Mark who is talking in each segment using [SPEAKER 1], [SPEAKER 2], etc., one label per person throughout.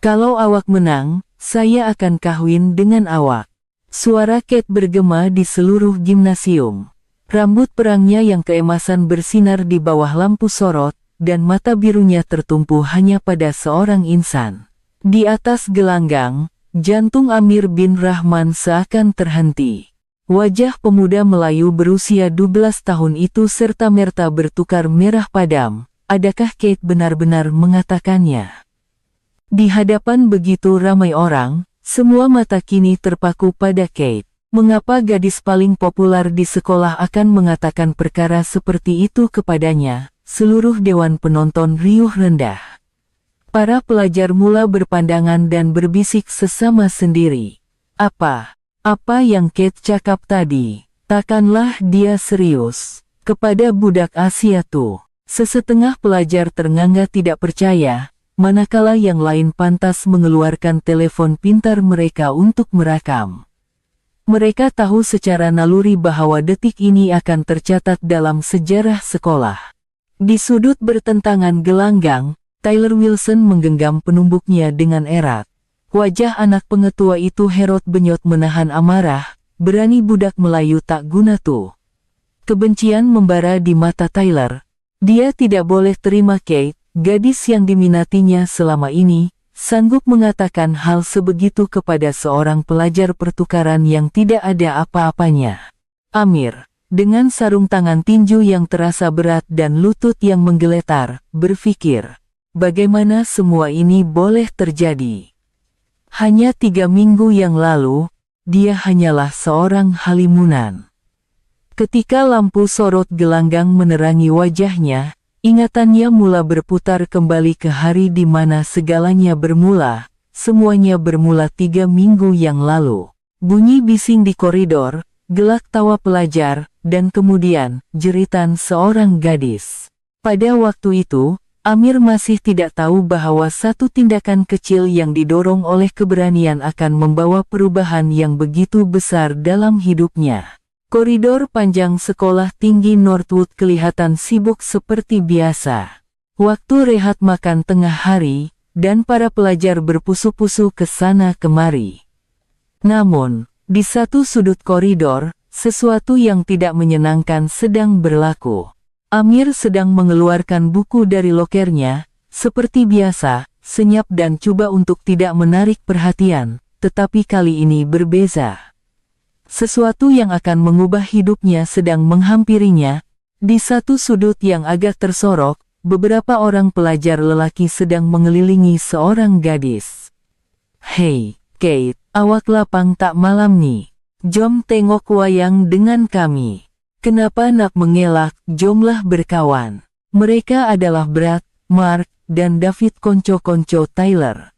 [SPEAKER 1] Kalau awak menang, saya akan kawin dengan awak. Suara Kate bergema di seluruh gimnasium. Rambut perangnya yang keemasan bersinar di bawah lampu sorot, dan mata birunya tertumpu hanya pada seorang insan. Di atas gelanggang, jantung Amir bin Rahman seakan terhenti. Wajah pemuda Melayu berusia 12 tahun itu serta-merta bertukar merah padam. Adakah Kate benar-benar mengatakannya? Di hadapan begitu ramai orang, semua mata kini terpaku pada Kate. Mengapa gadis paling populer di sekolah akan mengatakan perkara seperti itu kepadanya? Seluruh dewan penonton riuh rendah. Para pelajar mula berpandangan dan berbisik sesama sendiri. Apa yang Kate cakap tadi? Takkanlah dia serius? Kepada budak Asia tuh. Sesetengah pelajar ternganga tidak percaya, manakala yang lain pantas mengeluarkan telepon pintar mereka untuk merekam. Mereka tahu secara naluri bahwa detik ini akan tercatat dalam sejarah sekolah. Di sudut bertentangan gelanggang, Tyler Wilson menggenggam penumbuknya dengan erat. Wajah anak pengetua itu herot benyot menahan amarah, berani budak Melayu tak guna tuh. Kebencian membara di mata Tyler. Dia tidak boleh terima Kate, gadis yang diminatinya selama ini, sanggup mengatakan hal sebegitu kepada seorang pelajar pertukaran yang tidak ada apa-apanya. Amir, dengan sarung tangan tinju yang terasa berat dan lutut yang menggeletar, berpikir, bagaimana semua ini boleh terjadi? Hanya 3 minggu yang lalu, dia hanyalah seorang halimunan. Ketika lampu sorot gelanggang menerangi wajahnya, ingatannya mula berputar kembali ke hari di mana segalanya bermula. Semuanya bermula 3 minggu yang lalu. Bunyi bising di koridor, gelak tawa pelajar, dan kemudian jeritan seorang gadis. Pada waktu itu, Amir masih tidak tahu bahwa satu tindakan kecil yang didorong oleh keberanian akan membawa perubahan yang begitu besar dalam hidupnya. Koridor panjang sekolah tinggi Northwood kelihatan sibuk seperti biasa. Waktu rehat makan tengah hari, dan para pelajar berpusu-pusu ke sana kemari. Namun, di satu sudut koridor, sesuatu yang tidak menyenangkan sedang berlaku. Amir sedang mengeluarkan buku dari lokernya, seperti biasa, senyap dan coba untuk tidak menarik perhatian, tetapi kali ini berbeza. Sesuatu yang akan mengubah hidupnya sedang menghampirinya. Di satu sudut yang agak tersorok, beberapa orang pelajar lelaki sedang mengelilingi seorang gadis. "Hei, Kate, awak lapang tak malam nih? Jom tengok wayang dengan kami." Kenapa nak mengelak? Jomlah berkawan. Mereka adalah Brad, Mark, dan David, konco-konco Tyler.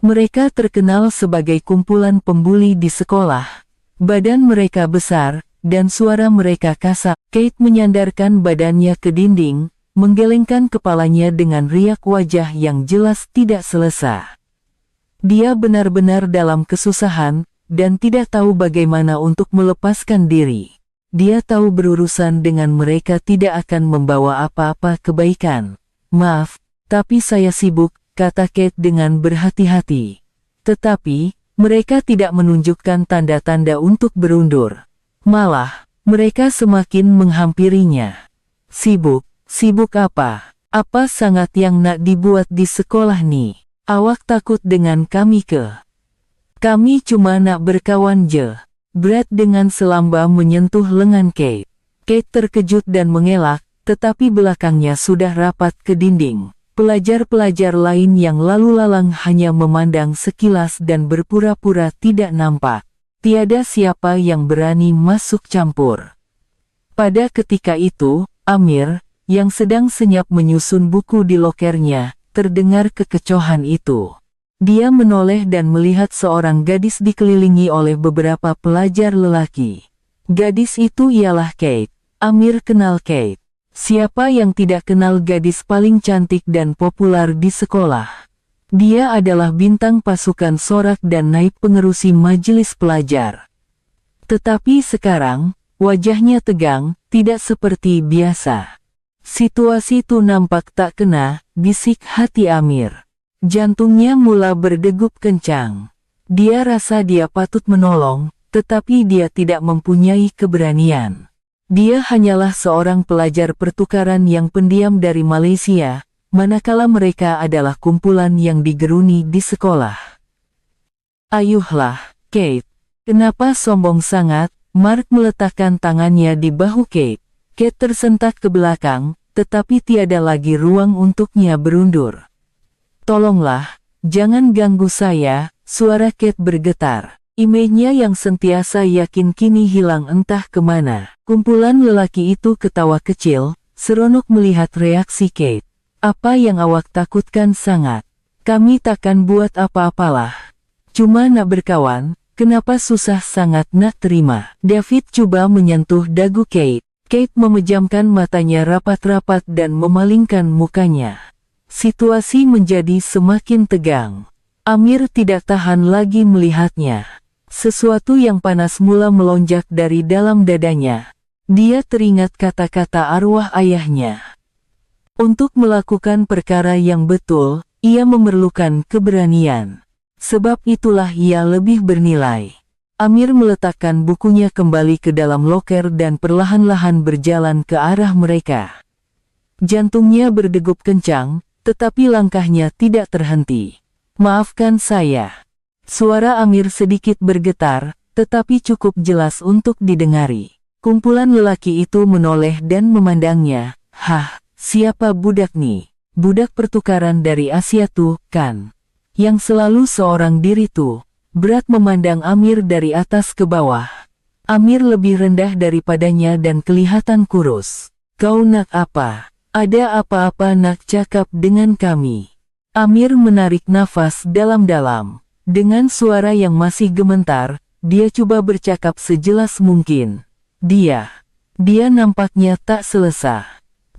[SPEAKER 1] Mereka terkenal sebagai kumpulan pembuli di sekolah. Badan mereka besar, dan suara mereka kasar. Kate menyandarkan badannya ke dinding, menggelengkan kepalanya dengan riak wajah yang jelas tidak selesa. Dia benar-benar dalam kesusahan, dan tidak tahu bagaimana untuk melepaskan diri. Dia tahu berurusan dengan mereka tidak akan membawa apa-apa kebaikan. "Maaf, tapi saya sibuk," kata Kate dengan berhati-hati. Tetapi, mereka tidak menunjukkan tanda-tanda untuk berundur. Malah, mereka semakin menghampirinya. "Sibuk? Sibuk apa? Apa sangat yang nak dibuat di sekolah nih? Awak takut dengan kami ke? Kami cuma nak berkawan je." Brad dengan selamba menyentuh lengan Kate. Kate terkejut dan mengelak, tetapi belakangnya sudah rapat ke dinding. Pelajar-pelajar lain yang lalu lalang hanya memandang sekilas dan berpura-pura tidak nampak. Tiada siapa yang berani masuk campur. Pada ketika itu, Amir, yang sedang senyap menyusun buku di lokernya, terdengar kekecohan itu. Dia menoleh dan melihat seorang gadis dikelilingi oleh beberapa pelajar lelaki. Gadis itu ialah Kate. Amir kenal Kate. Siapa yang tidak kenal gadis paling cantik dan populer di sekolah? Dia adalah bintang pasukan sorak dan naib pengerusi majelis pelajar. Tetapi sekarang, wajahnya tegang, tidak seperti biasa. Situasi itu nampak tak kena, bisik hati Amir. Jantungnya mula berdegup kencang. Dia rasa dia patut menolong, tetapi dia tidak mempunyai keberanian. Dia hanyalah seorang pelajar pertukaran yang pendiam dari Malaysia, manakala mereka adalah kumpulan yang digeruni di sekolah. Ayuhlah, Kate. Kenapa sombong sangat? Mark meletakkan tangannya di bahu Kate. Kate tersentak ke belakang, tetapi tiada lagi ruang untuknya berundur. Tolonglah, jangan ganggu saya, suara Kate bergetar. Imejnya yang sentiasa yakin kini hilang entah kemana. Kumpulan lelaki itu ketawa kecil, seronok melihat reaksi Kate. Apa yang awak takutkan sangat? Kami takkan buat apa-apalah. Cuma nak berkawan, kenapa susah sangat nak terima? David coba menyentuh dagu Kate. Kate memejamkan matanya rapat-rapat dan memalingkan mukanya. Situasi menjadi semakin tegang. Amir tidak tahan lagi melihatnya. Sesuatu yang panas mula melonjak dari dalam dadanya. Dia teringat kata-kata arwah ayahnya. Untuk melakukan perkara yang betul, ia memerlukan keberanian. Sebab itulah ia lebih bernilai. Amir meletakkan bukunya kembali ke dalam loker dan perlahan-lahan berjalan ke arah mereka. Jantungnya berdegup kencang, tetapi langkahnya tidak terhenti. Maafkan saya. Suara Amir sedikit bergetar, tetapi cukup jelas untuk didengari. Kumpulan lelaki itu menoleh dan memandangnya. Hah, siapa budak nih? Budak pertukaran dari Asia tuh, kan? Yang selalu seorang diri tuh. Berat memandang Amir dari atas ke bawah. Amir lebih rendah daripadanya dan kelihatan kurus. Kau nak apa? Ada apa-apa nak cakap dengan kami? Amir menarik nafas dalam-dalam. Dengan suara yang masih gemetar, dia coba bercakap sejelas mungkin. Dia nampaknya tak selesa.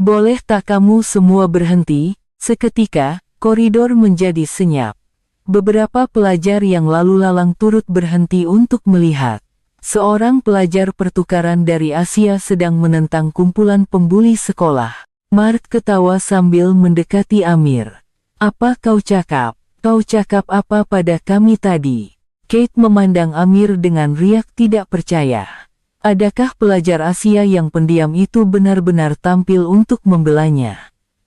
[SPEAKER 1] Boleh tak kamu semua berhenti? Seketika, koridor menjadi senyap. Beberapa pelajar yang lalu lalang turut berhenti untuk melihat. Seorang pelajar pertukaran dari Asia sedang menentang kumpulan pembuli sekolah. Mark ketawa sambil mendekati Amir. Apa kau cakap? Kau cakap apa pada kami tadi? Kate memandang Amir dengan riak tidak percaya. Adakah pelajar Asia yang pendiam itu benar-benar tampil untuk membelanya?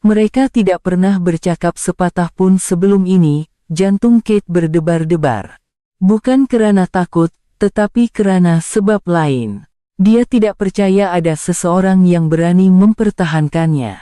[SPEAKER 1] Mereka tidak pernah bercakap sepatah pun sebelum ini. Jantung Kate berdebar-debar. Bukan karena takut, tetapi karena sebab lain. Dia tidak percaya ada seseorang yang berani mempertahankannya.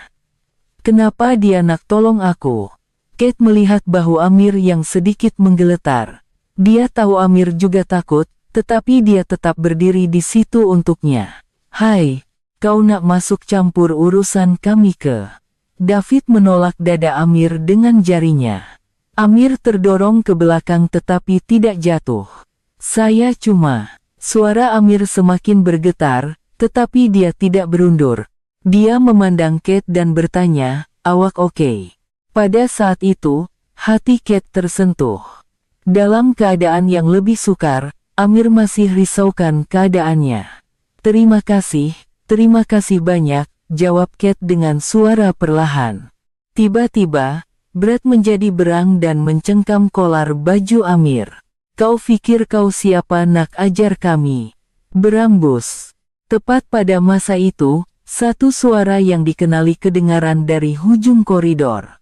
[SPEAKER 1] Kenapa dia nak tolong aku? Kate melihat bahu Amir yang sedikit menggeletar. Dia tahu Amir juga takut, tetapi dia tetap berdiri di situ untuknya. Hai, kau nak masuk campur urusan kami ke? David menolak dada Amir dengan jarinya. Amir terdorong ke belakang tetapi tidak jatuh. Saya cuma... Suara Amir semakin bergetar, tetapi dia tidak berundur. Dia memandang Kate dan bertanya, awak oke? Pada saat itu, hati Kate tersentuh. Dalam keadaan yang lebih sukar, Amir masih risaukan keadaannya. Terima kasih banyak, jawab Kate dengan suara perlahan. Tiba-tiba, Brad menjadi berang dan mencengkam kolar baju Amir. Kau pikir kau siapa nak ajar kami? Berambus. Tepat pada masa itu, satu suara yang dikenali kedengaran dari ujung koridor.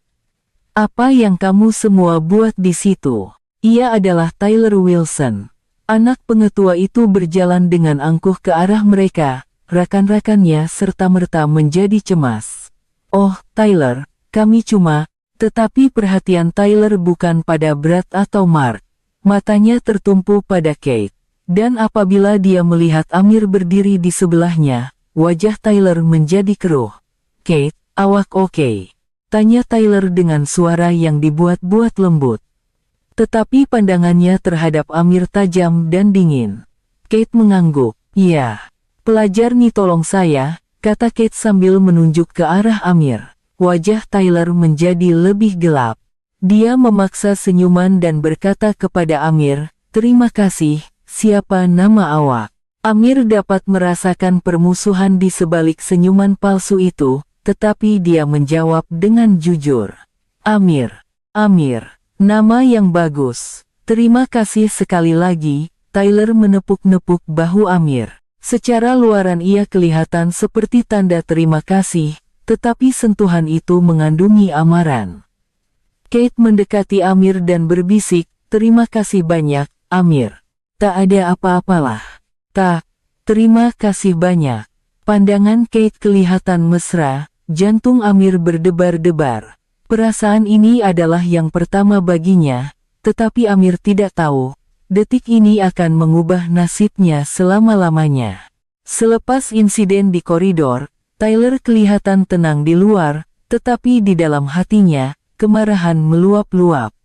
[SPEAKER 1] Apa yang kamu semua buat di situ? Ia adalah Tyler Wilson. Anak pengetua itu berjalan dengan angkuh ke arah mereka, rakan-rakannya serta-merta menjadi cemas. Oh, Tyler, kami cuma... Tetapi perhatian Tyler bukan pada Brad atau Mark. Matanya tertumpu pada Kate. Dan apabila dia melihat Amir berdiri di sebelahnya, wajah Tyler menjadi keruh. Kate, awak oke? Tanya Tyler dengan suara yang dibuat-buat lembut. Tetapi pandangannya terhadap Amir tajam dan dingin. Kate mengangguk. Iya. Pelajar nih tolong saya, kata Kate sambil menunjuk ke arah Amir. Wajah Tyler menjadi lebih gelap. Dia memaksa senyuman dan berkata kepada Amir, terima kasih, siapa nama awak? Amir dapat merasakan permusuhan di sebalik senyuman palsu itu, tetapi dia menjawab dengan jujur. Amir. Nama yang bagus. Terima kasih sekali lagi. Tyler menepuk-nepuk bahu Amir. Secara luaran ia kelihatan seperti tanda terima kasih, tetapi sentuhan itu mengandungi amaran. Kate mendekati Amir dan berbisik, "Terima kasih banyak, Amir." "Tak ada apa-apalah." "Tak, terima kasih banyak." Pandangan Kate kelihatan mesra, jantung Amir berdebar-debar. Perasaan ini adalah yang pertama baginya, tetapi Amir tidak tahu, detik ini akan mengubah nasibnya selama-lamanya. Selepas insiden di koridor, Tyler kelihatan tenang di luar, tetapi di dalam hatinya, kemarahan meluap-luap.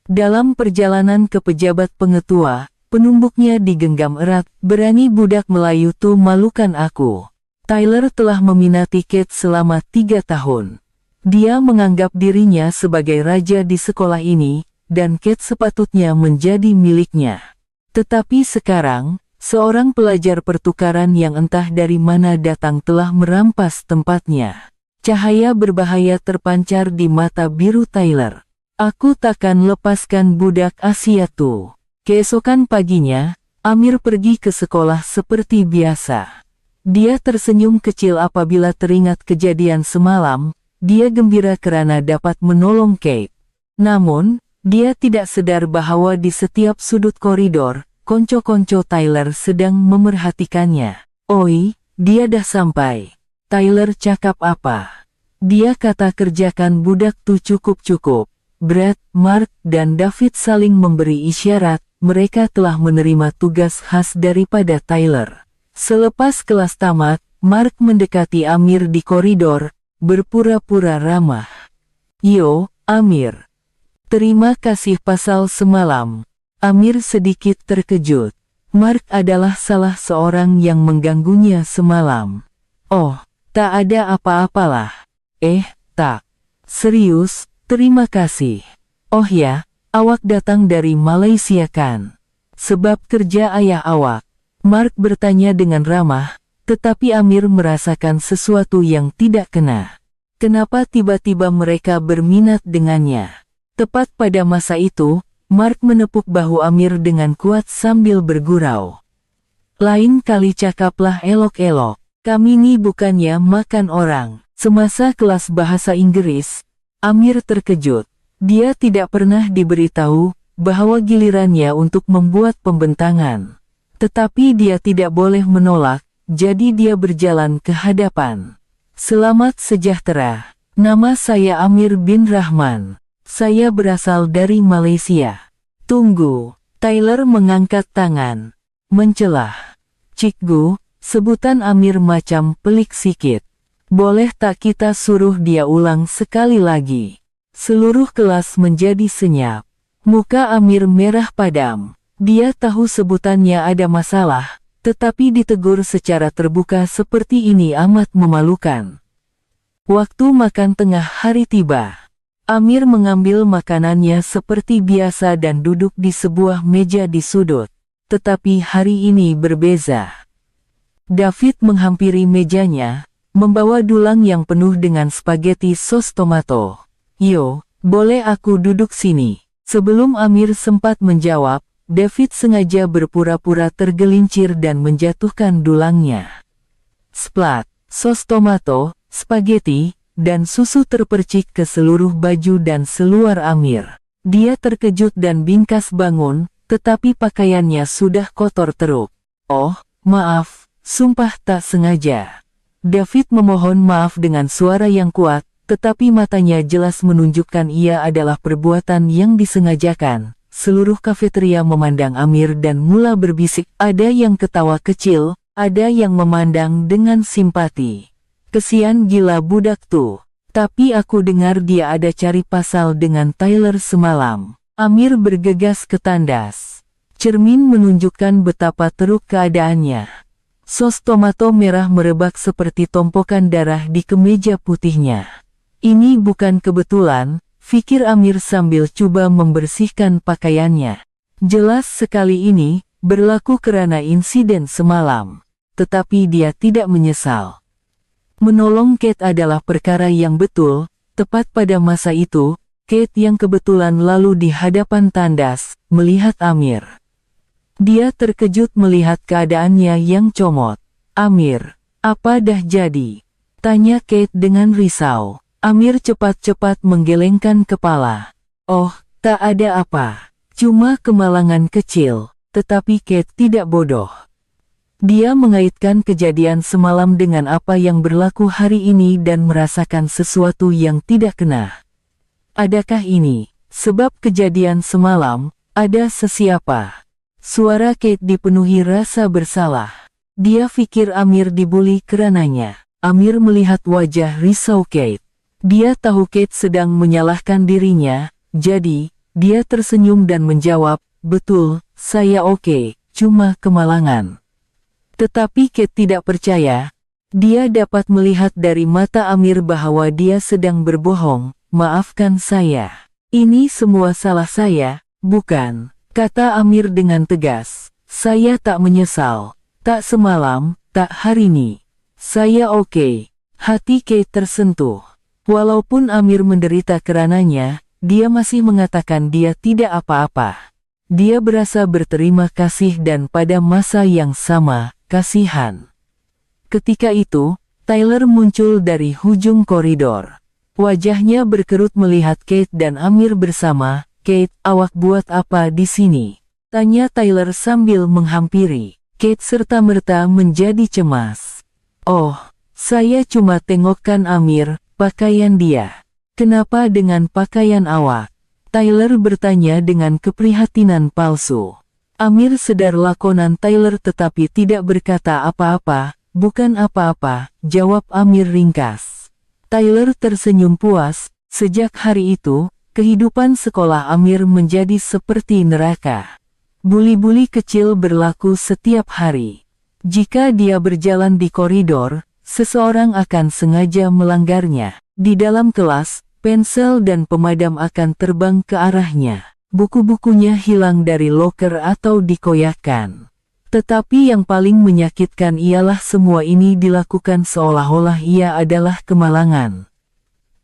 [SPEAKER 1] Dalam perjalanan ke pejabat pengetua, penumbuknya digenggam erat, "Berani budak Melayu tuh malukan aku." Tyler telah meminati Kate selama 3 tahun. Dia menganggap dirinya sebagai raja di sekolah ini, dan Kate sepatutnya menjadi miliknya. Tetapi sekarang, seorang pelajar pertukaran yang entah dari mana datang telah merampas tempatnya. Cahaya berbahaya terpancar di mata biru Tyler. "Aku takkan lepaskan budak Asia tuh." Keesokan paginya, Amir pergi ke sekolah seperti biasa. Dia tersenyum kecil apabila teringat kejadian semalam. Dia gembira karena dapat menolong Kate. Namun, dia tidak sadar bahwa di setiap sudut koridor, konco-konco Tyler sedang memerhatikannya. "Oi, dia dah sampai." Tyler cakap apa? Dia kata kerjakan budak tuh cukup-cukup. Brad, Mark, dan David saling memberi isyarat, mereka telah menerima tugas khas daripada Tyler. Selepas kelas tamat, Mark mendekati Amir di koridor, berpura-pura ramah. "Yo, Amir. Terima kasih pasal semalam." Amir sedikit terkejut. Mark adalah salah seorang yang mengganggunya semalam. "Oh, tak ada apa-apalah." Tak. Serius, terima kasih." "Oh ya, awak datang dari Malaysia kan? Sebab kerja ayah awak?" Mark bertanya dengan ramah, tetapi Amir merasakan sesuatu yang tidak kena. Kenapa tiba-tiba mereka berminat dengannya? Tepat pada masa itu, Mark menepuk bahu Amir dengan kuat sambil bergurau. "Lain kali cakaplah elok-elok. Kami ni bukannya makan orang." Semasa kelas bahasa Inggris, Amir terkejut. Dia tidak pernah diberitahu bahwa gilirannya untuk membuat pembentangan. Tetapi dia tidak boleh menolak, jadi dia berjalan ke hadapan. "Selamat sejahtera. Nama saya Amir bin Rahman. Saya berasal dari Malaysia." "Tunggu." Tyler mengangkat tangan, mencelah. "Cikgu," sebutan Amir macam pelik sikit. "Boleh tak kita suruh dia ulang sekali lagi?" Seluruh kelas menjadi senyap. Muka Amir merah padam. Dia tahu sebutannya ada masalah, tetapi ditegur secara terbuka seperti ini amat memalukan. Waktu makan tengah hari tiba. Amir mengambil makanannya seperti biasa dan duduk di sebuah meja di sudut. Tetapi hari ini berbeza. David menghampiri mejanya, membawa dulang yang penuh dengan spaghetti sos tomato. "Yo, boleh aku duduk sini?" Sebelum Amir sempat menjawab, David sengaja berpura-pura tergelincir dan menjatuhkan dulangnya. Splat, sos tomato, spaghetti, dan susu terpercik ke seluruh baju dan seluar Amir. Dia terkejut dan bingkas bangun, tetapi pakaiannya sudah kotor teruk. "Oh, maaf, sumpah tak sengaja." David memohon maaf dengan suara yang kuat, tetapi matanya jelas menunjukkan ia adalah perbuatan yang disengajakan. Seluruh kafeteria memandang Amir dan mula berbisik, ada yang ketawa kecil, ada yang memandang dengan simpati. "Kesian gila budak tuh. Tapi aku dengar dia ada cari pasal dengan Tyler semalam." Amir bergegas ke tandas. Cermin menunjukkan betapa teruk keadaannya. Sos tomato merah merebak seperti tompokan darah di kemeja putihnya. "Ini bukan kebetulan," pikir Amir sambil coba membersihkan pakaiannya. Jelas sekali ini berlaku karena insiden semalam. Tetapi dia tidak menyesal. Menolong Kate adalah perkara yang betul, tepat pada masa itu, Kate yang kebetulan lalu di hadapan tandas, melihat Amir. Dia terkejut melihat keadaannya yang comot. "Amir, apa dah jadi?" tanya Kate dengan risau. Amir cepat-cepat menggelengkan kepala. "Oh, tak ada apa. Cuma kemalangan kecil." Tetapi Kate tidak bodoh. Dia mengaitkan kejadian semalam dengan apa yang berlaku hari ini dan merasakan sesuatu yang tidak kena. Adakah ini sebab kejadian semalam? Ada sesiapa? Suara Kate dipenuhi rasa bersalah. Dia pikir Amir dibuli karenanya. Amir melihat wajah risau Kate. Dia tahu Kate sedang menyalahkan dirinya, jadi dia tersenyum dan menjawab, "Betul, saya oke, cuma kemalangan." Tetapi Kate tidak percaya. Dia dapat melihat dari mata Amir bahwa dia sedang berbohong. "Maafkan saya. Ini semua salah saya, bukan?" kata Amir dengan tegas. "Saya tak menyesal. Tak semalam, tak hari ini. Saya oke." Hati Kate tersentuh. Walaupun Amir menderita karenanya, dia masih mengatakan dia tidak apa-apa. Dia berasa berterima kasih dan pada masa yang sama, kasihan. Ketika itu, Tyler muncul dari ujung koridor. Wajahnya berkerut melihat Kate dan Amir bersama. "Kate, awak buat apa di sini?" tanya Tyler sambil menghampiri. Kate serta-merta menjadi cemas. "Oh, saya cuma tengokkan Amir, pakaian dia." "Kenapa dengan pakaian awak?" Tyler bertanya dengan keprihatinan palsu. Amir sedar lakonan Tyler tetapi tidak berkata apa-apa. "Bukan apa-apa," jawab Amir ringkas. Tyler tersenyum puas. Sejak hari itu, kehidupan sekolah Amir menjadi seperti neraka. Buli-buli kecil berlaku setiap hari. Jika dia berjalan di koridor, seseorang akan sengaja melanggarnya. Di dalam kelas, pensel dan pemadam akan terbang ke arahnya. Buku-bukunya hilang dari loker atau dikoyakkan. Tetapi yang paling menyakitkan ialah semua ini dilakukan seolah-olah ia adalah kemalangan.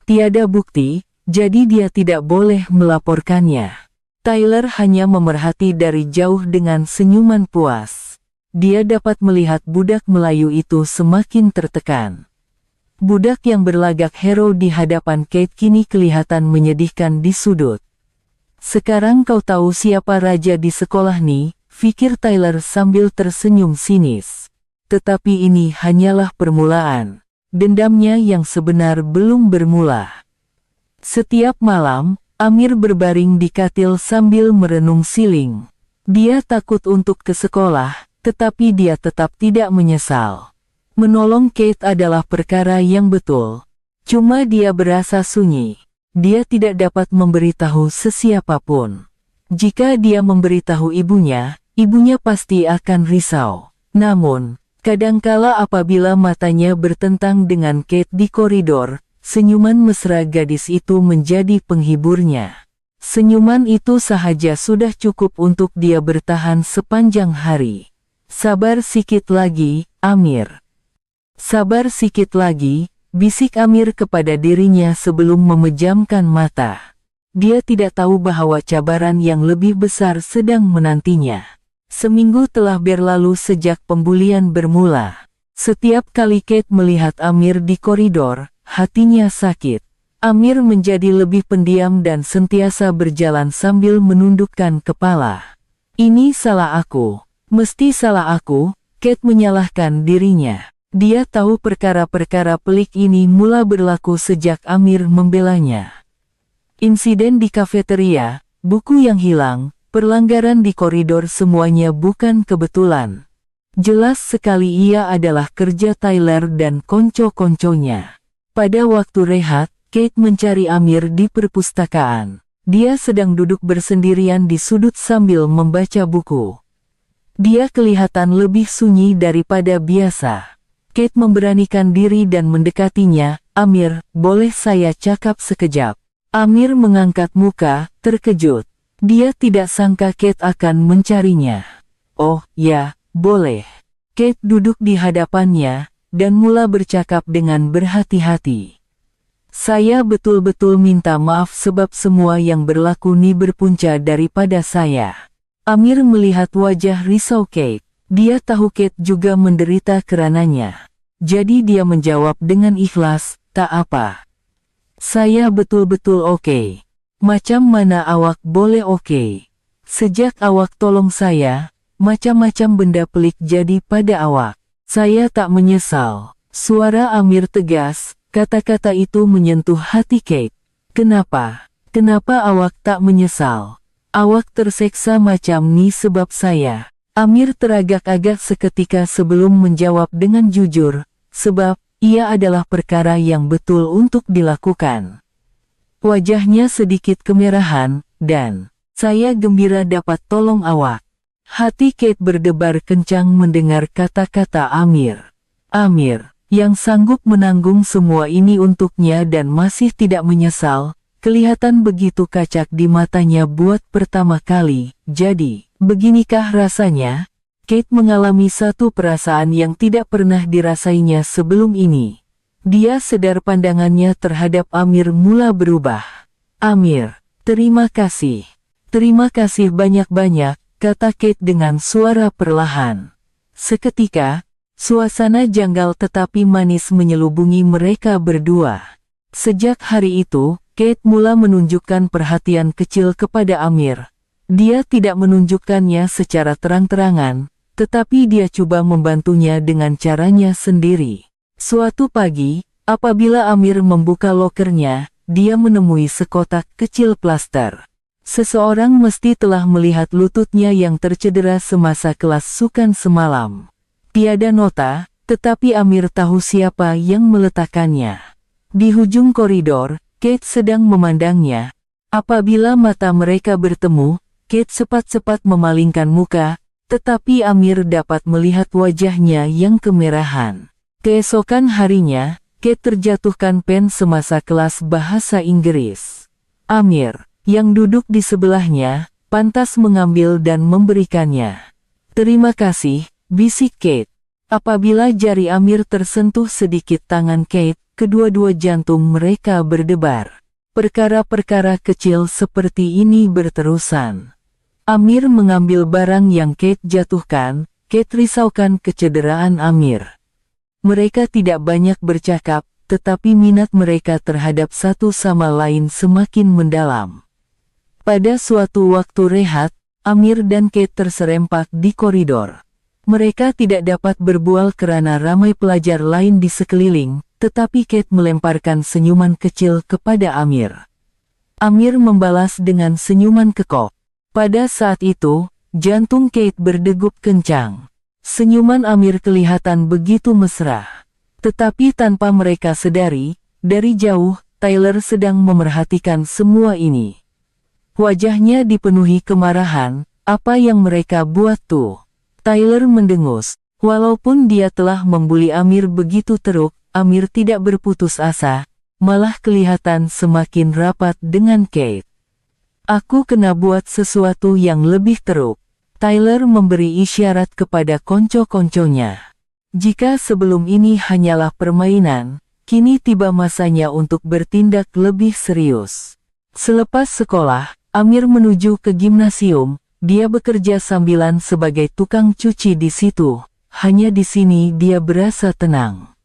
[SPEAKER 1] Tiada bukti, jadi dia tidak boleh melaporkannya. Tyler hanya memerhati dari jauh dengan senyuman puas. Dia dapat melihat budak Melayu itu semakin tertekan. Budak yang berlagak hero di hadapan Kate kini kelihatan menyedihkan di sudut. "Sekarang kau tahu siapa raja di sekolah nih," pikir Tyler sambil tersenyum sinis. Tetapi ini hanyalah permulaan. Dendamnya yang sebenar belum bermula. Setiap malam, Amir berbaring di katil sambil merenung siling. Dia takut untuk ke sekolah, tetapi dia tetap tidak menyesal. Menolong Kate adalah perkara yang betul. Cuma dia berasa sunyi. Dia tidak dapat memberitahu sesiapapun. Jika dia memberitahu ibunya, ibunya pasti akan risau. Namun, kadangkala apabila matanya bertentang dengan Kate di koridor, senyuman mesra gadis itu menjadi penghiburnya. Senyuman itu sahaja sudah cukup untuk dia bertahan sepanjang hari. "Sabar sikit lagi, Amir. Sabar sikit lagi," bisik Amir kepada dirinya sebelum memejamkan mata. Dia tidak tahu bahwa cabaran yang lebih besar sedang menantinya. Seminggu telah berlalu sejak pembulian bermula. Setiap kali Kate melihat Amir di koridor, hatinya sakit. Amir menjadi lebih pendiam dan sentiasa berjalan sambil menundukkan kepala. "Ini salah aku. Mesti salah aku," Kate menyalahkan dirinya. Dia tahu perkara-perkara pelik ini mula berlaku sejak Amir membelanya. Insiden di kafeteria, buku yang hilang, perlanggaran di koridor semuanya bukan kebetulan. Jelas sekali ia adalah kerja Tyler dan konco-konconya. Pada waktu rehat, Kate mencari Amir di perpustakaan. Dia sedang duduk bersendirian di sudut sambil membaca buku. Dia kelihatan lebih sunyi daripada biasa. Kate memberanikan diri dan mendekatinya. "Amir, boleh saya cakap sekejap?" Amir mengangkat muka, terkejut. Dia tidak sangka Kate akan mencarinya. "Oh, ya, boleh." Kate duduk di hadapannya, dan mula bercakap dengan berhati-hati. Saya betul-betul minta maaf sebab semua yang berlaku ni berpunca daripada saya. Amir melihat wajah risau Kate. Dia tahu Kate juga menderita karenanya. Jadi dia menjawab dengan ikhlas, tak apa. Saya betul-betul oke. Macam mana awak boleh oke? Sejak awak tolong saya, macam-macam benda pelik jadi pada awak. Saya tak menyesal. Suara Amir tegas. Kata-kata itu menyentuh hati Kate. Kenapa? Kenapa awak tak menyesal? Awak terseksa macam ni sebab saya. Amir teragak-agak seketika sebelum menjawab dengan jujur, sebab ia adalah perkara yang betul untuk dilakukan. Wajahnya sedikit kemerahan, dan saya gembira dapat tolong awak. Hati Kate berdebar kencang mendengar kata-kata Amir. Amir yang sanggup menanggung semua ini untuknya dan masih tidak menyesal, kelihatan begitu kacak di matanya buat pertama kali. Jadi, beginikah rasanya? Kate mengalami satu perasaan yang tidak pernah dirasainya sebelum ini. Dia sadar pandangannya terhadap Amir mula berubah. Amir, terima kasih. Terima kasih banyak-banyak, kata Kate dengan suara perlahan. Seketika, suasana janggal tetapi manis menyelubungi mereka berdua. Sejak hari itu, Kate mula menunjukkan perhatian kecil kepada Amir. Dia tidak menunjukkannya secara terang-terangan, tetapi dia coba membantunya dengan caranya sendiri. Suatu pagi, apabila Amir membuka lokernya, dia menemui sekotak kecil plaster. Seseorang mesti telah melihat lututnya yang tercedera semasa kelas sukan semalam. Tiada nota, tetapi Amir tahu siapa yang meletakkannya. Di ujung koridor, Kate sedang memandangnya. Apabila mata mereka bertemu, Kate cepat-cepat memalingkan muka, tetapi Amir dapat melihat wajahnya yang kemerahan. Keesokan harinya, Kate terjatuhkan pen semasa kelas bahasa Inggris. Amir, yang duduk di sebelahnya, pantas mengambil dan memberikannya. Terima kasih, bisik Kate. Apabila jari Amir tersentuh sedikit tangan Kate, kedua-dua jantung mereka berdebar. Perkara-perkara kecil seperti ini berterusan. Amir mengambil barang yang Kate jatuhkan. Kate risaukan kecederaan Amir. Mereka tidak banyak bercakap, tetapi minat mereka terhadap satu sama lain semakin mendalam. Pada suatu waktu rehat, Amir dan Kate terserempak di koridor. Mereka tidak dapat berbual karena ramai pelajar lain di sekeliling, tetapi Kate melemparkan senyuman kecil kepada Amir. Amir membalas dengan senyuman kekok. Pada saat itu, jantung Kate berdegup kencang. Senyuman Amir kelihatan begitu mesra. Tetapi tanpa mereka sadari, dari jauh, Tyler sedang memerhatikan semua ini. Wajahnya dipenuhi kemarahan. Apa yang mereka buat tuh? Tyler mendengus. Walaupun dia telah membuli Amir begitu teruk, Amir tidak berputus asa, malah kelihatan semakin rapat dengan Kate. Aku kena buat sesuatu yang lebih teruk. Tyler memberi isyarat kepada konco-konconya. Jika sebelum ini hanyalah permainan, kini tiba masanya untuk bertindak lebih serius. Selepas sekolah, Amir menuju ke gimnasium. Dia bekerja sambilan sebagai tukang cuci di situ. Hanya di sini dia berasa tenang.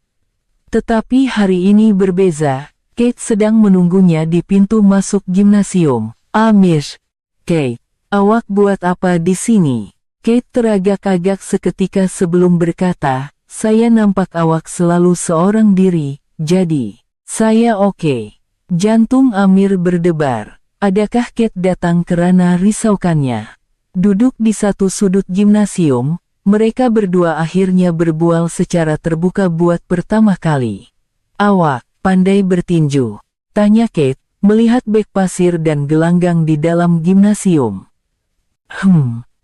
[SPEAKER 1] Tetapi hari ini berbeza. Kate sedang menunggunya di pintu masuk gimnasium. Amir, Kate, awak buat apa di sini? Kate teragak-agak seketika sebelum berkata, saya nampak awak selalu seorang diri, jadi, saya oke. Jantung Amir berdebar. Adakah Kate datang karena risaukannya? Duduk di satu sudut gimnasium, mereka berdua akhirnya berbual secara terbuka buat pertama kali. Awak pandai bertinju? Tanya Kate, melihat beg pasir dan gelanggang di dalam gimnasium.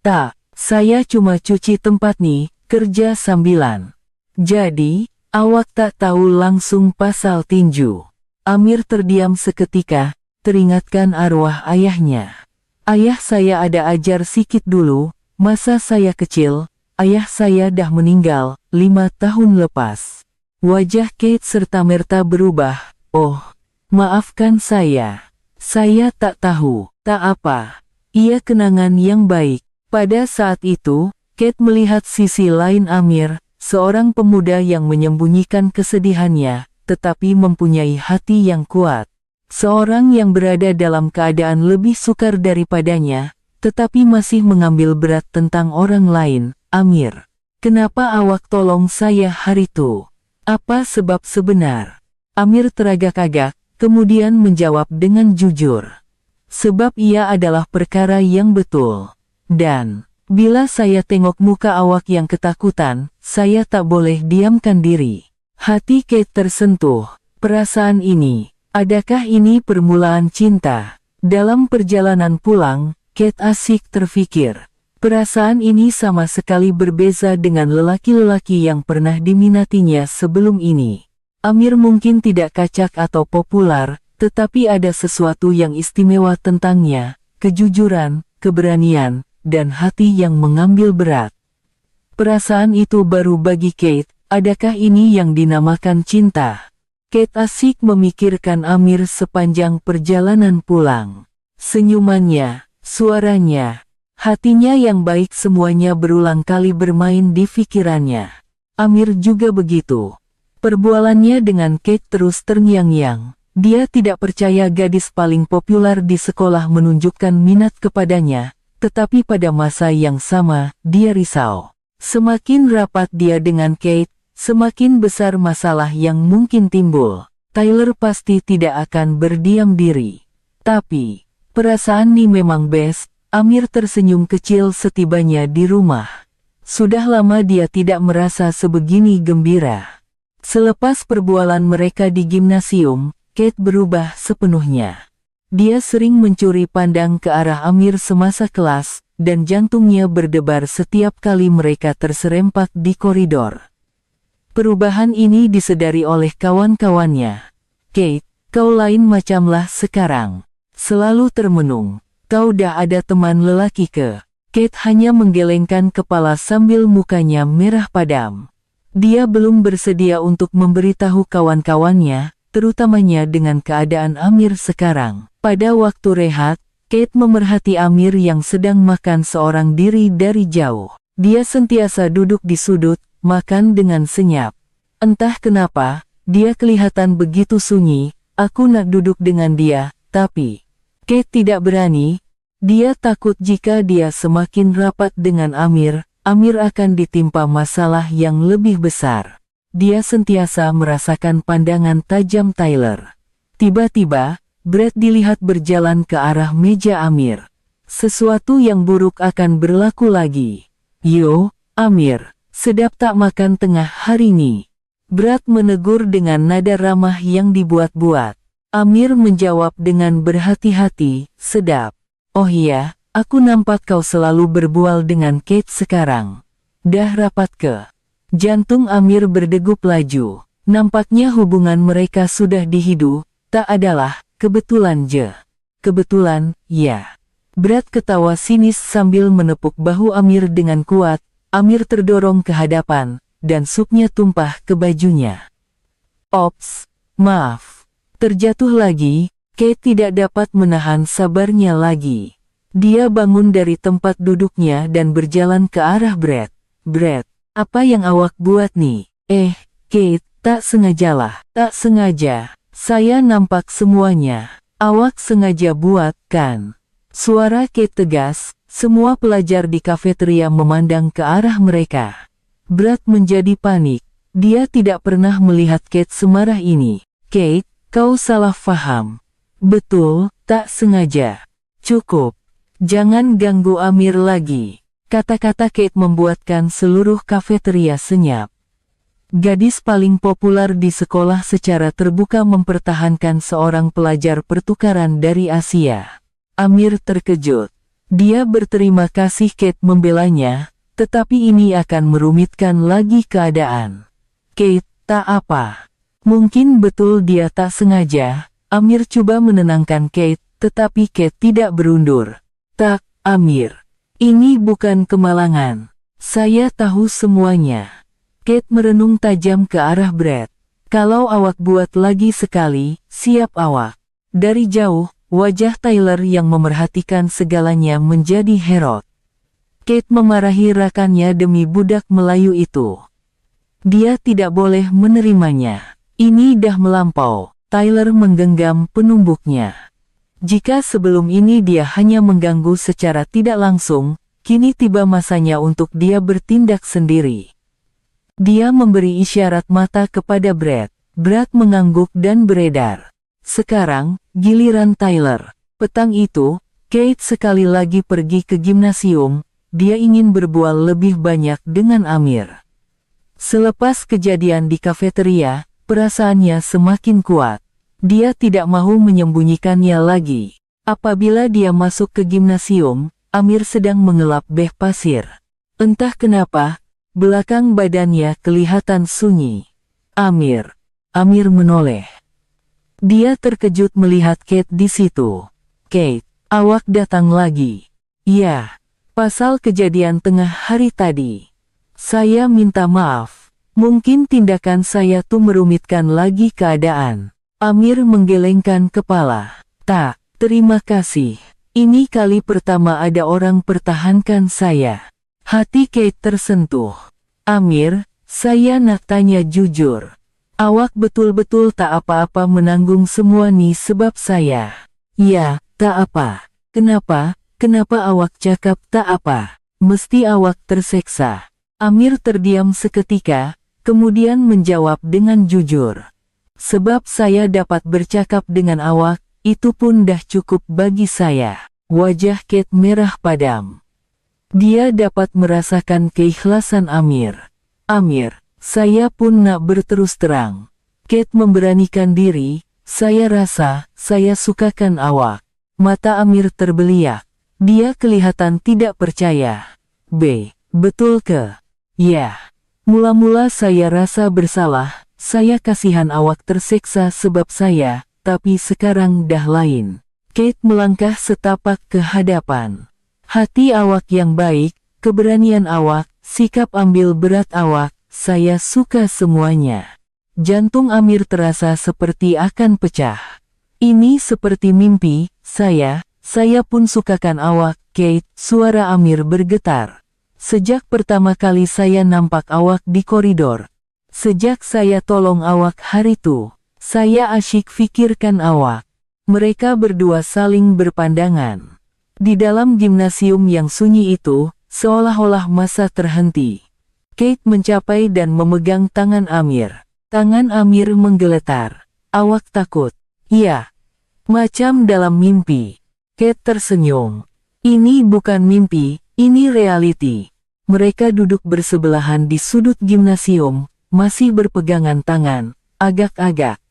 [SPEAKER 1] Tak, saya cuma cuci tempat nih, kerja sambilan. Jadi, awak tak tahu langsung pasal tinju. Amir terdiam seketika, teringatkan arwah ayahnya. Ayah saya ada ajar sikit dulu, masa saya kecil, ayah saya dah meninggal, 5 tahun lepas. Wajah Kate serta-merta berubah. Oh, Maafkan saya. Saya tak tahu. Tak apa. Ia kenangan yang baik. Pada saat itu, Kate melihat sisi lain Amir, seorang pemuda yang menyembunyikan kesedihannya, tetapi mempunyai hati yang kuat. Seorang yang berada dalam keadaan lebih sukar daripadanya, tetapi masih mengambil berat tentang orang lain. Amir, kenapa awak tolong saya hari itu? Apa sebab sebenar? Amir teragak-agak, kemudian menjawab dengan jujur. Sebab ia adalah perkara yang betul. Dan, bila saya tengok muka awak yang ketakutan, saya tak boleh diamkan diri. Hati Kate tersentuh. Perasaan ini, adakah ini permulaan cinta? Dalam perjalanan pulang, Kate asik terfikir. Perasaan ini sama sekali berbeza dengan lelaki-lelaki yang pernah diminatinya sebelum ini. Amir mungkin tidak kacak atau populer, tetapi ada sesuatu yang istimewa tentangnya, kejujuran, keberanian, dan hati yang mengambil berat. Perasaan itu baru bagi Kate. Adakah ini yang dinamakan cinta? Kate asik memikirkan Amir sepanjang perjalanan pulang. Senyumannya, suaranya, hatinya yang baik semuanya berulang kali bermain di pikirannya. Amir juga begitu. Perbualannya dengan Kate terus terngiang-ngiang. Dia tidak percaya gadis paling populer di sekolah menunjukkan minat kepadanya, tetapi pada masa yang sama, dia risau. Semakin rapat dia dengan Kate, semakin besar masalah yang mungkin timbul. Tyler pasti tidak akan berdiam diri. Tapi, perasaan ini memang best. Amir tersenyum kecil setibanya di rumah. Sudah lama dia tidak merasa sebegini gembira. Selepas perbualan mereka di gimnasium, Kate berubah sepenuhnya. Dia sering mencuri pandang ke arah Amir semasa kelas, dan jantungnya berdebar setiap kali mereka terserempak di koridor. Perubahan ini disedari oleh kawan-kawannya. Kate, kau lain macamlah sekarang. Selalu termenung. Kau dah ada teman lelaki ke? Kate hanya menggelengkan kepala sambil mukanya merah padam. Dia belum bersedia untuk memberitahu kawan-kawannya, terutamanya dengan keadaan Amir sekarang. Pada waktu rehat, Kate memerhati Amir yang sedang makan seorang diri dari jauh. Dia sentiasa duduk di sudut, makan dengan senyap. Entah kenapa, dia kelihatan begitu sunyi. Aku nak duduk dengan dia, tapi Kate tidak berani. Dia takut jika dia semakin rapat dengan Amir, Amir akan ditimpa masalah yang lebih besar. Dia sentiasa merasakan pandangan tajam Tyler. Tiba-tiba, Brad dilihat berjalan ke arah meja Amir. Sesuatu yang buruk akan berlaku lagi. Yo, Amir, sedap tak makan tengah hari ini? Brad menegur dengan nada ramah yang dibuat-buat. Amir menjawab dengan berhati-hati, sedap. Oh iya, aku nampak kau selalu berbual dengan Kate sekarang. Dah rapat ke? Jantung Amir berdegup laju. Nampaknya hubungan mereka sudah dihidu, tak adalah, kebetulan je. Kebetulan, ya. Brad ketawa sinis sambil menepuk bahu Amir dengan kuat. Amir terdorong ke hadapan, dan supnya tumpah ke bajunya. Ops, maaf. Terjatuh lagi. Kate tidak dapat menahan sabarnya lagi. Dia bangun dari tempat duduknya dan berjalan ke arah Brad. Brad, apa yang awak buat nih? Kate, tak sengajalah. Tak sengaja. Saya nampak semuanya. Awak sengaja buat, kan? Suara Kate tegas. Semua pelajar di kafeteria memandang ke arah mereka. Brad menjadi panik. Dia tidak pernah melihat Kate semarah ini. Kate, kau salah faham. Betul, tak sengaja. Cukup. Jangan ganggu Amir lagi. Kata-kata Kate membuatkan seluruh kafeteria senyap. Gadis paling populer di sekolah secara terbuka mempertahankan seorang pelajar pertukaran dari Asia. Amir terkejut. Dia berterima kasih Kate membelanya, tetapi ini akan merumitkan lagi keadaan. Kate, tak apa. Mungkin betul dia tak sengaja. Amir coba menenangkan Kate, tetapi Kate tidak berundur. Tak, Amir. Ini bukan kemalangan. Saya tahu semuanya. Kate merenung tajam ke arah Brad. Kalau awak buat lagi sekali, siap awak. Dari jauh, wajah Tyler yang memerhatikan segalanya menjadi herot. Kate memarahi rekannya demi budak Melayu itu. Dia tidak boleh menerimanya. Ini dah melampau. Tyler menggenggam penumbuknya. Jika sebelum ini dia hanya mengganggu secara tidak langsung, kini tiba masanya untuk dia bertindak sendiri. Dia memberi isyarat mata kepada Brad. Brad mengangguk dan beredar. Sekarang, giliran Tyler. Petang itu, Kate sekali lagi pergi ke gimnasium. Dia ingin berbual lebih banyak dengan Amir. Selepas kejadian di kafeteria, perasaannya semakin kuat. Dia tidak mau menyembunyikannya lagi. Apabila dia masuk ke gimnasium, Amir sedang mengelap beh pasir. Entah kenapa, belakang badannya kelihatan sunyi. Amir menoleh. Dia terkejut melihat Kate di situ. Kate, awak datang lagi. Ya, pasal kejadian tengah hari tadi. Saya minta maaf. Mungkin tindakan saya tuh merumitkan lagi keadaan. Amir menggelengkan kepala. Tak, terima kasih. Ini kali pertama ada orang pertahankan saya. Hati Kate tersentuh. Amir, saya nak tanya jujur. Awak betul-betul tak apa-apa menanggung semua nih sebab saya. Ya, tak apa. Kenapa awak cakap tak apa? Mesti awak terseksa. Amir terdiam seketika, kemudian menjawab dengan jujur. Sebab saya dapat bercakap dengan awak, itu pun dah cukup bagi saya. Wajah Kate merah padam. Dia dapat merasakan keikhlasan Amir. Amir, saya pun nak berterus terang. Kate memberanikan diri, saya rasa, saya sukakan awak. Mata Amir terbeliak. Dia kelihatan tidak percaya. Betul ke? Ya. Mula-mula saya rasa bersalah. Saya kasihan awak terseksa sebab saya, tapi sekarang dah lain. Kate melangkah setapak ke hadapan. Hati awak yang baik, keberanian awak, sikap ambil berat awak, saya suka semuanya. Jantung Amir terasa seperti akan pecah. Ini seperti mimpi, saya pun sukakan awak, Kate, suara Amir bergetar. Sejak pertama kali saya nampak awak di koridor. Sejak saya tolong awak hari itu, saya asyik fikirkan awak. Mereka berdua saling berpandangan. Di dalam gimnasium yang sunyi itu, seolah-olah masa terhenti. Kate mencapai dan memegang tangan Amir. Tangan Amir menggeletar. Awak takut? Iya. Macam dalam mimpi. Kate tersenyum. Ini bukan mimpi, ini reality. Mereka duduk bersebelahan di sudut gimnasium. Masih berpegangan tangan, agak-agak.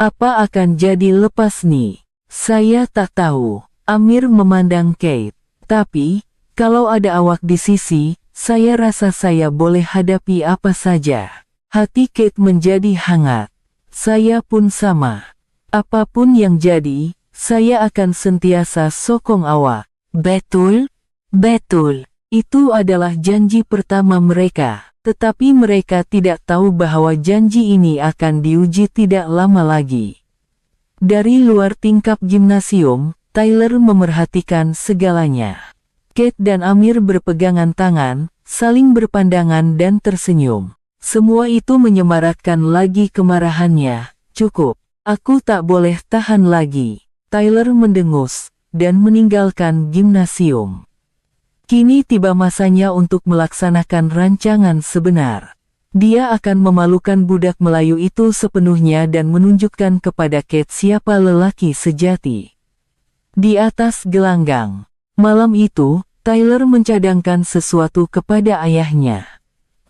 [SPEAKER 1] Apa akan jadi lepas nih? Saya tak tahu. Amir memandang Kate. Tapi, kalau ada awak di sisi, saya rasa saya boleh hadapi apa saja. Hati Kate menjadi hangat. Saya pun sama. Apapun yang jadi, saya akan sentiasa sokong awak. Betul? Betul. Itu adalah janji pertama mereka. Tetapi mereka tidak tahu bahwa janji ini akan diuji tidak lama lagi. Dari luar tingkap gimnasium, Tyler memerhatikan segalanya. Kate dan Amir berpegangan tangan, saling berpandangan dan tersenyum. Semua itu menyemarakkan lagi kemarahannya. Cukup, aku tak boleh tahan lagi. Tyler mendengus, dan meninggalkan gimnasium. Kini tiba masanya untuk melaksanakan rancangan sebenar. Dia akan memalukan budak Melayu itu sepenuhnya dan menunjukkan kepada Kate siapa lelaki sejati. Di atas gelanggang. Malam itu, Tyler mencadangkan sesuatu kepada ayahnya.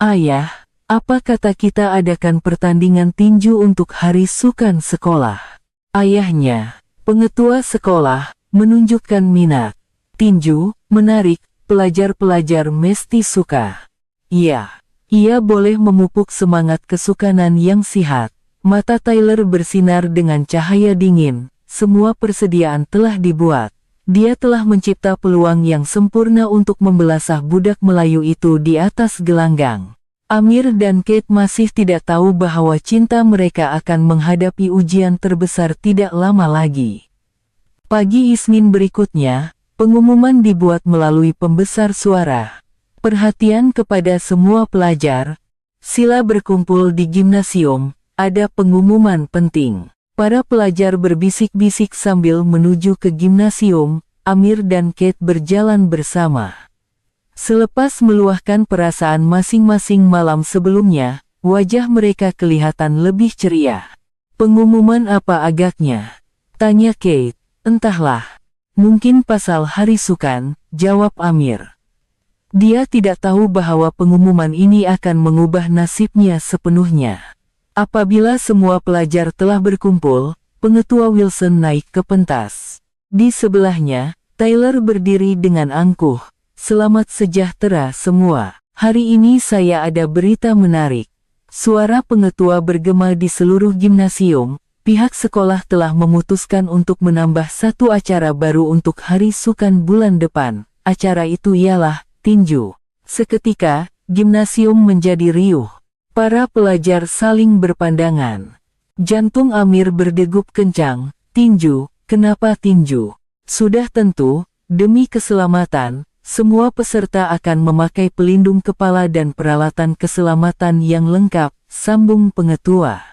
[SPEAKER 1] Ayah, apa kata kita adakan pertandingan tinju untuk hari sukan sekolah? Ayahnya, pengetua sekolah, menunjukkan minat. Tinju, menarik. Pelajar-pelajar mesti suka. Iya, ia boleh memupuk semangat kesukanan yang sihat. Mata Tyler bersinar dengan cahaya dingin. Semua persediaan telah dibuat. Dia telah mencipta peluang yang sempurna untuk membelasah budak Melayu itu di atas gelanggang. Amir dan Kate masih tidak tahu bahwa cinta mereka akan menghadapi ujian terbesar tidak lama lagi. Pagi Isnin berikutnya, pengumuman dibuat melalui pembesar suara. Perhatian kepada semua pelajar. Sila berkumpul di gimnasium, ada pengumuman penting. Para pelajar berbisik-bisik sambil menuju ke gimnasium. Amir dan Kate berjalan bersama. Selepas meluahkan perasaan masing-masing malam sebelumnya, wajah mereka kelihatan lebih ceria. "Pengumuman apa agaknya?" tanya Kate. "Entahlah. Mungkin pasal hari sukan," jawab Amir. Dia tidak tahu bahwa pengumuman ini akan mengubah nasibnya sepenuhnya. Apabila semua pelajar telah berkumpul, Pengetua Wilson naik ke pentas. Di sebelahnya, Tyler berdiri dengan angkuh. "Selamat sejahtera semua. Hari ini saya ada berita menarik." Suara pengetua bergema di seluruh gimnasium. Pihak sekolah telah memutuskan untuk menambah satu acara baru untuk Hari Sukan bulan depan. Acara itu ialah tinju. Seketika, gimnasium menjadi riuh. Para pelajar saling berpandangan. Jantung Amir berdegup kencang. "Tinju, kenapa tinju?" "Sudah tentu, demi keselamatan, semua peserta akan memakai pelindung kepala dan peralatan keselamatan yang lengkap," sambung pengetua.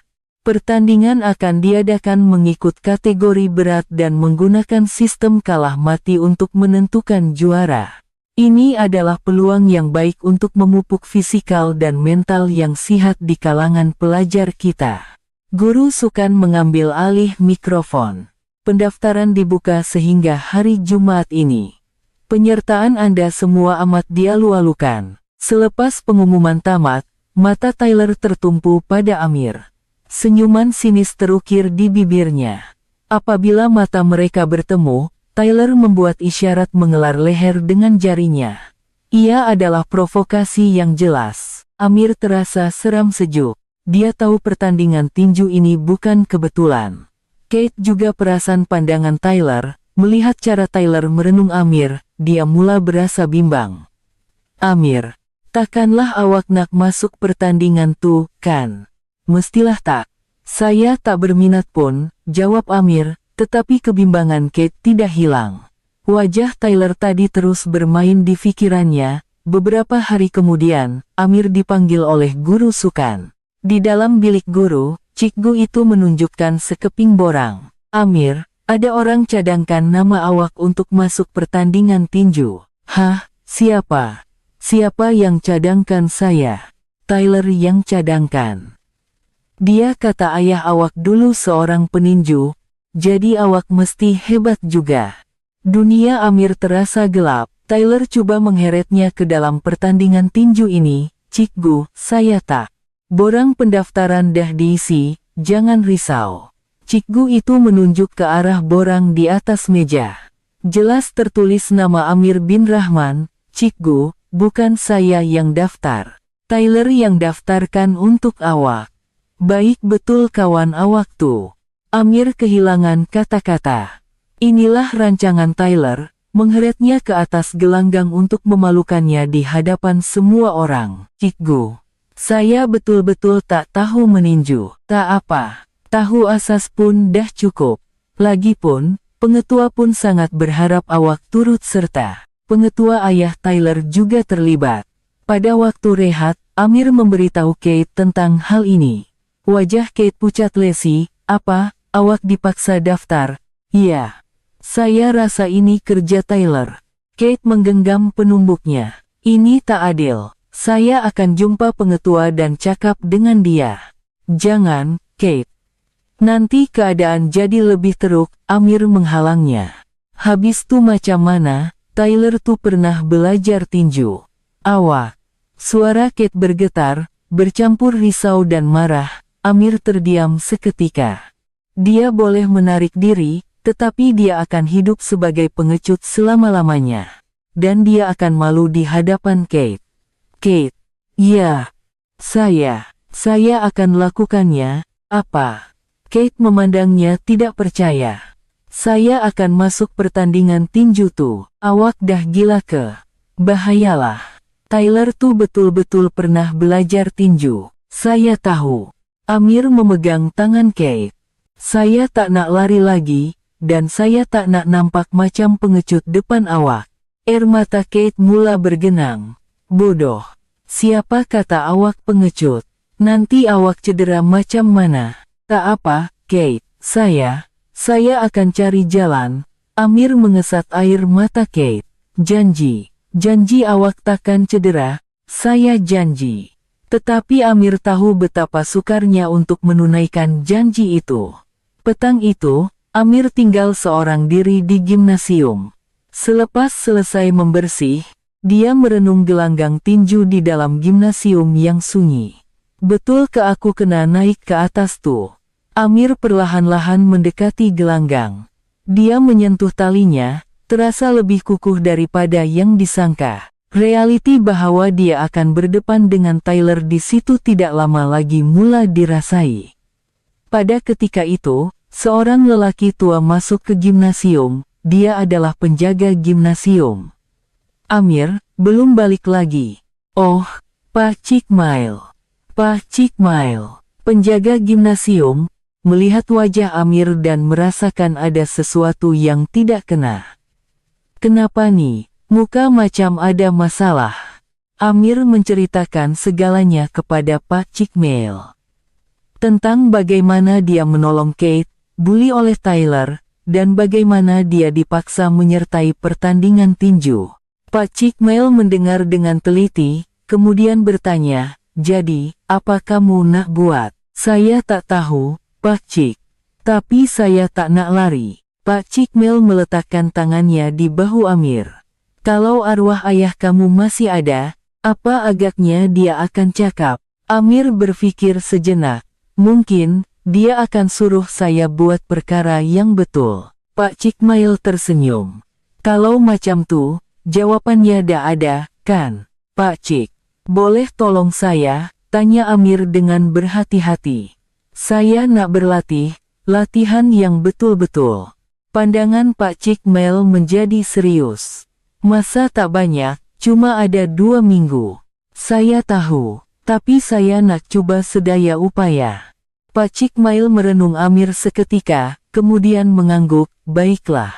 [SPEAKER 1] "Pertandingan akan diadakan mengikut kategori berat dan menggunakan sistem kalah mati untuk menentukan juara. Ini adalah peluang yang baik untuk memupuk fisikal dan mental yang sihat di kalangan pelajar kita." Guru sukan mengambil alih mikrofon. "Pendaftaran dibuka sehingga hari Jumat ini. Penyertaan Anda semua amat dialu-alukan." Selepas pengumuman tamat, mata Tyler tertumpu pada Amir. Senyuman sinis terukir di bibirnya. Apabila mata mereka bertemu, Tyler membuat isyarat mengelar leher dengan jarinya. Ia adalah provokasi yang jelas. Amir terasa seram sejuk. Dia tahu pertandingan tinju ini bukan kebetulan. Kate juga perasan pandangan Tyler. Melihat cara Tyler merenung Amir, dia mula berasa bimbang. "Amir, takkanlah awak nak masuk pertandingan tuh, kan?" "Mestilah tak. Saya tak berminat pun," jawab Amir, tetapi kebimbangan Kate tidak hilang. Wajah Tyler tadi terus bermain di pikirannya. Beberapa hari kemudian, Amir dipanggil oleh guru sukan. Di dalam bilik guru, cikgu itu menunjukkan sekeping borang. "Amir, ada orang cadangkan nama awak untuk masuk pertandingan tinju." "Hah? Siapa?" "Siapa yang cadangkan saya?" "Tyler yang cadangkan. Dia kata ayah awak dulu seorang peninju, jadi awak mesti hebat juga." Dunia Amir terasa gelap. Tyler coba mengheretnya ke dalam pertandingan tinju ini. "Cikgu, saya tak. Borang pendaftaran dah diisi, jangan risau." Cikgu itu menunjuk ke arah borang di atas meja. Jelas tertulis nama Amir bin Rahman. "Cikgu, bukan saya yang daftar. Tyler yang daftarkan untuk awak." "Baik betul kawan awak tuh." Amir kehilangan kata-kata. Inilah rancangan Tyler, mengheretnya ke atas gelanggang untuk memalukannya di hadapan semua orang. "Cikgu, saya betul-betul tak tahu meninju." "Tak apa. Tahu asas pun dah cukup. Lagipun, pengetua pun sangat berharap awak turut serta." Pengetua ayah Tyler juga terlibat. Pada waktu rehat, Amir memberitahu Kate tentang hal ini. Wajah Kate pucat lesi. "Apa, awak dipaksa daftar?" "Iya. Saya rasa ini kerja Tyler." Kate menggenggam penumbuknya. "Ini tak adil. Saya akan jumpa pengetua dan cakap dengan dia." "Jangan, Kate. Nanti keadaan jadi lebih teruk." Amir menghalangnya. "Habis tuh macam mana? Tyler tuh pernah belajar tinju." "Awak." Suara Kate bergetar, bercampur risau dan marah. Amir terdiam seketika. Dia boleh menarik diri, tetapi dia akan hidup sebagai pengecut selama-lamanya. Dan dia akan malu di hadapan Kate. "Kate, ya, saya akan lakukannya." "Apa?" Kate memandangnya tidak percaya. "Saya akan masuk pertandingan tinju tuh." "Awak dah gila ke?" "Bahayalah." Tyler tuh betul-betul pernah belajar tinju. Saya tahu. Amir memegang tangan Kate. Saya tak nak lari lagi, dan saya tak nak nampak macam pengecut depan awak. Air mata Kate mula bergenang. Bodoh. Siapa kata awak pengecut? Nanti awak cedera macam mana? Tak apa, Kate. Saya akan cari jalan. Amir mengesat air mata Kate. Janji awak takkan cedera, saya janji. Tetapi Amir tahu betapa sukarnya untuk menunaikan janji itu. Petang itu, Amir tinggal seorang diri di gimnasium. Selepas selesai membersih, dia merenung gelanggang tinju di dalam gimnasium yang sunyi. Betul ke aku kena naik ke atas tuh? Amir perlahan-lahan mendekati gelanggang. Dia menyentuh talinya, terasa lebih kukuh daripada yang disangka. Realiti bahwa dia akan berdepan dengan Tyler di situ tidak lama lagi mula dirasai. Pada ketika itu, seorang lelaki tua masuk ke gimnasium. Dia adalah penjaga gimnasium. Amir, belum balik lagi. Oh, Pak Cikmail. Pak Cikmail. Penjaga gimnasium, melihat wajah Amir dan merasakan ada sesuatu yang tidak kena. Kenapa nih? Muka macam ada masalah. Amir menceritakan segalanya kepada Pak Cikmail. Tentang bagaimana dia menolong Kate, bully oleh Tyler, dan bagaimana dia dipaksa menyertai pertandingan tinju. Pak Cikmail mendengar dengan teliti, kemudian bertanya, jadi, apa kamu nak buat? Saya tak tahu, Pak Cik. Tapi saya tak nak lari. Pak Cikmail meletakkan tangannya di bahu Amir. Kalau arwah ayah kamu masih ada, apa agaknya dia akan cakap? Amir berpikir sejenak. Mungkin, dia akan suruh saya buat perkara yang betul. Pak Cikmail tersenyum. Kalau macam tuh, jawabannya dah ada, kan? Pak Cik, boleh tolong saya? Tanya Amir dengan berhati-hati. Saya nak berlatih, latihan yang betul-betul. Pandangan Pak Cikmail menjadi serius. Masa tak banyak, cuma ada 2 minggu. Saya tahu, tapi saya nak coba sedaya upaya. Pak Cikmail merenung Amir seketika, kemudian mengangguk, baiklah.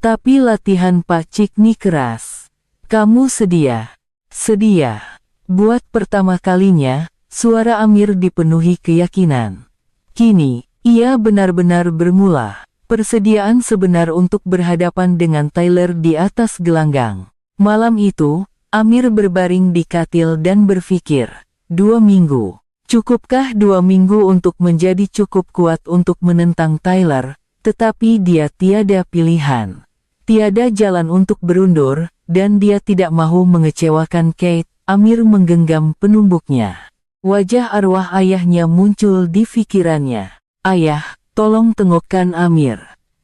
[SPEAKER 1] Tapi latihan Pak Cik ni keras. Kamu sedia? Sedia. Buat pertama kalinya, suara Amir dipenuhi keyakinan. Kini, ia benar-benar bermula. Persediaan sebenar untuk berhadapan dengan Tyler di atas gelanggang. Malam itu, Amir berbaring di katil dan berpikir, 2 minggu. Cukupkah 2 minggu untuk menjadi cukup kuat untuk menentang Tyler? Tetapi dia tiada pilihan. Tiada jalan untuk berundur, dan dia tidak mahu mengecewakan Kate. Amir menggenggam penumbuknya. Wajah arwah ayahnya muncul di pikirannya. Ayah, tolong tengokkan Amir.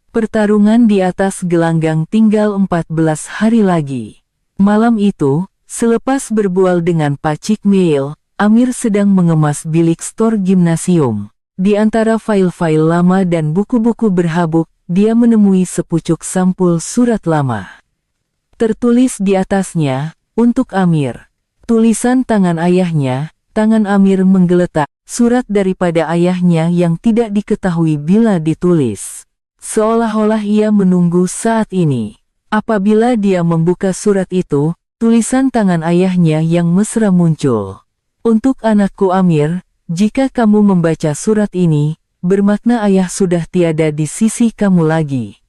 [SPEAKER 1] Pertarungan di atas gelanggang tinggal 14 hari lagi. Malam itu, selepas berbual dengan Pak Cikmail, Amir sedang mengemas bilik stor gimnasium. Di antara file-file lama dan buku-buku berhabuk, dia menemui sepucuk sampul surat lama. Tertulis di atasnya, untuk Amir. Tulisan tangan ayahnya, tangan Amir menggeletak, surat daripada ayahnya yang tidak diketahui bila ditulis. Seolah-olah ia menunggu saat ini. Apabila dia membuka surat itu, tulisan tangan ayahnya yang mesra muncul. Untuk anakku Amir, jika kamu membaca surat ini, bermakna ayah sudah tiada di sisi kamu lagi.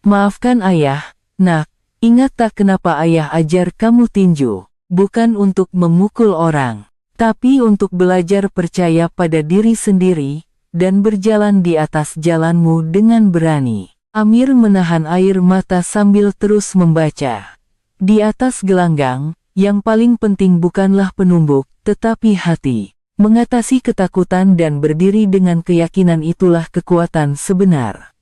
[SPEAKER 1] Maafkan ayah, nak, ingat tak kenapa ayah ajar kamu tinju? Bukan untuk memukul orang, tapi untuk belajar percaya pada diri sendiri, dan berjalan di atas jalanmu dengan berani. Amir menahan air mata sambil terus membaca. Di atas gelanggang, yang paling penting bukanlah penumbuk, tetapi hati. Mengatasi ketakutan dan berdiri dengan keyakinan itulah kekuatan sebenar.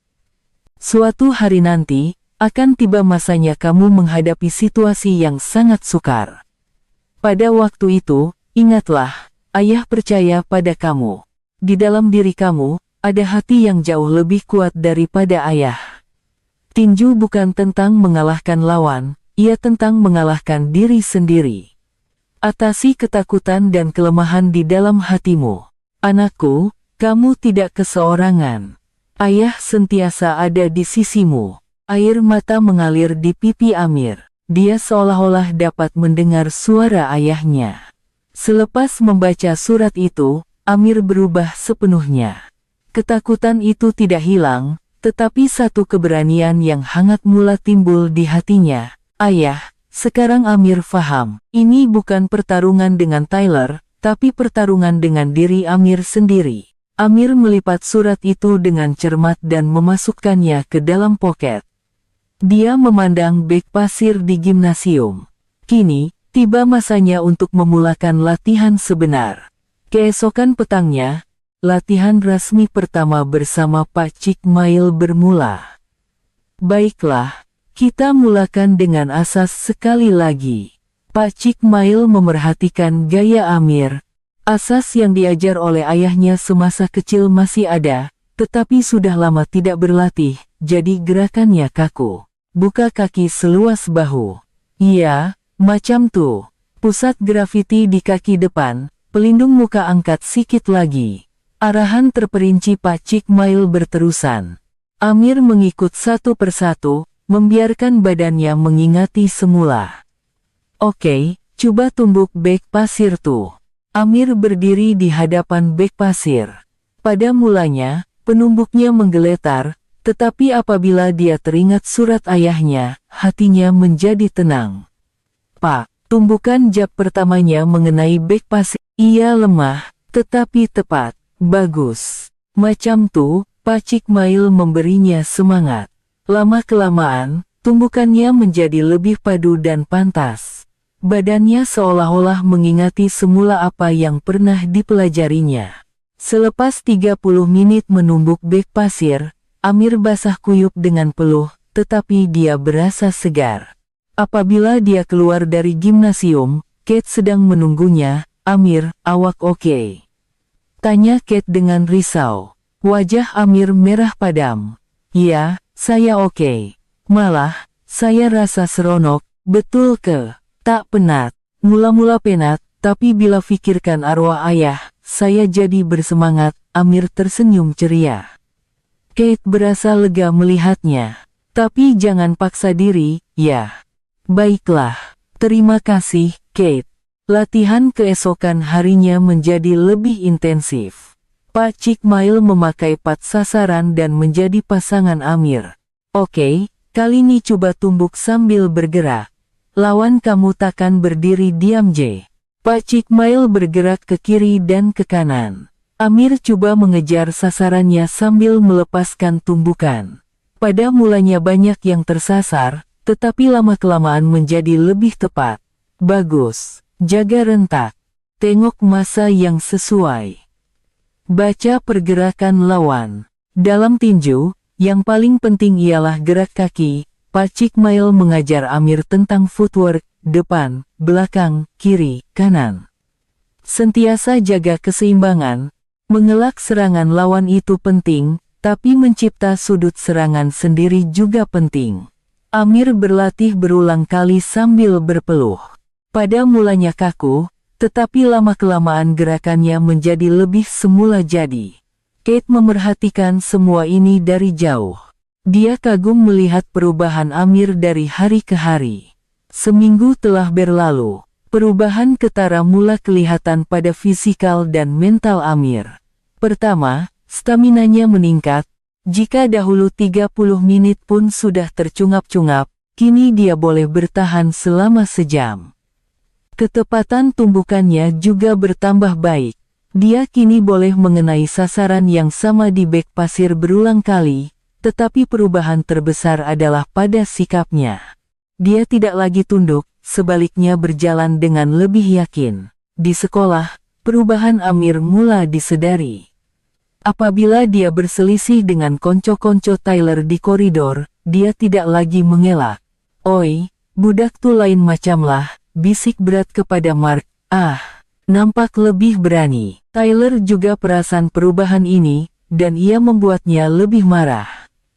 [SPEAKER 1] Suatu hari nanti, akan tiba masanya kamu menghadapi situasi yang sangat sukar. Pada waktu itu, ingatlah, ayah percaya pada kamu. Di dalam diri kamu, ada hati yang jauh lebih kuat daripada ayah. Tinju bukan tentang mengalahkan lawan, ia tentang mengalahkan diri sendiri. Atasi ketakutan dan kelemahan di dalam hatimu. Anakku, kamu tidak keseorangan. Ayah sentiasa ada di sisimu. Air mata mengalir di pipi Amir. Dia seolah-olah dapat mendengar suara ayahnya. Selepas membaca surat itu, Amir berubah sepenuhnya. Ketakutan itu tidak hilang, tetapi satu keberanian yang hangat mula timbul di hatinya. Ayah, sekarang Amir faham. Ini bukan pertarungan dengan Tyler, tapi pertarungan dengan diri Amir sendiri. Amir melipat surat itu dengan cermat dan memasukkannya ke dalam poket. Dia memandang beg pasir di gimnasium. Kini, tiba masanya untuk memulakan latihan sebenar. Keesokan petangnya, latihan rasmi pertama bersama Pak Cikmail bermula. Baiklah, kita mulakan dengan asas sekali lagi. Pak Cikmail memerhatikan gaya Amir. Asas yang diajar oleh ayahnya semasa kecil masih ada, tetapi sudah lama tidak berlatih, jadi gerakannya kaku. Buka kaki seluas bahu. Iya, macam tuh. Pusat grafiti di kaki depan, pelindung muka angkat sikit lagi. Arahan terperinci Pak Cikmail berterusan. Amir mengikut satu persatu, membiarkan badannya mengingati semula. Oke, coba tumbuk beg pasir tuh. Amir berdiri di hadapan beg pasir. Pada mulanya, penumbuknya menggeletar, tetapi apabila dia teringat surat ayahnya, hatinya menjadi tenang. Pak, tumbukan jab pertamanya mengenai beg pasir. Ia lemah, tetapi tepat. Bagus. Macam tuh, Pak Cikmail memberinya semangat. Lama-kelamaan, tumbukannya menjadi lebih padu dan pantas. Badannya seolah-olah mengingati semula apa yang pernah dipelajarinya. Selepas 30 menit menumbuk beg pasir, Amir basah kuyup dengan peluh, tetapi dia berasa segar. Apabila dia keluar dari gimnasium, Kate sedang menunggunya. Amir, awak oke? Tanya Kate dengan risau. Wajah Amir merah padam. Ya, saya oke. Malah, saya rasa seronok, betul ke? Tak penat. Mula-mula penat, tapi bila fikirkan arwah ayah, saya jadi bersemangat. Amir tersenyum ceria. Kate berasa lega melihatnya. Tapi jangan paksa diri, ya. Baiklah. Terima kasih, Kate. Latihan keesokan harinya menjadi lebih intensif. Pak Cikmail memakai pat sasaran dan menjadi pasangan Amir. Oke, kali ini coba tumbuk sambil bergerak. Lawan kamu takkan berdiri diam J. Pak Cikmail bergerak ke kiri dan ke kanan. Amir coba mengejar sasarannya sambil melepaskan tumbukan. Pada mulanya banyak yang tersasar, tetapi lama-kelamaan menjadi lebih tepat. Bagus, jaga rentak. Tengok masa yang sesuai. Baca pergerakan lawan. Dalam tinju, yang paling penting ialah gerak kaki. Pak Cikmail mengajar Amir tentang footwork, depan, belakang, kiri, kanan. Sentiasa jaga keseimbangan. Mengelak serangan lawan itu penting, tapi mencipta sudut serangan sendiri juga penting. Amir berlatih berulang kali sambil berpeluh. Pada mulanya kaku, tetapi lama-kelamaan gerakannya menjadi lebih semula jadi. Kate memerhatikan semua ini dari jauh. Dia kagum melihat perubahan Amir dari hari ke hari. Seminggu telah berlalu, perubahan ketara mula kelihatan pada fisikal dan mental Amir. Pertama, staminanya meningkat. Jika dahulu 30 menit pun sudah tercungap-cungap, kini dia boleh bertahan selama sejam. Ketepatan tumbukannya juga bertambah baik. Dia kini boleh mengenai sasaran yang sama di beg pasir berulang kali, tetapi perubahan terbesar adalah pada sikapnya. Dia tidak lagi tunduk, sebaliknya berjalan dengan lebih yakin. Di sekolah, perubahan Amir mula disedari. Apabila dia berselisih dengan konco-konco Tyler di koridor, dia tidak lagi mengelak. Oi, budak tuh lain macam lah, bisik berat kepada Mark. Nampak lebih berani. Tyler juga perasan perubahan ini, dan ia membuatnya lebih marah.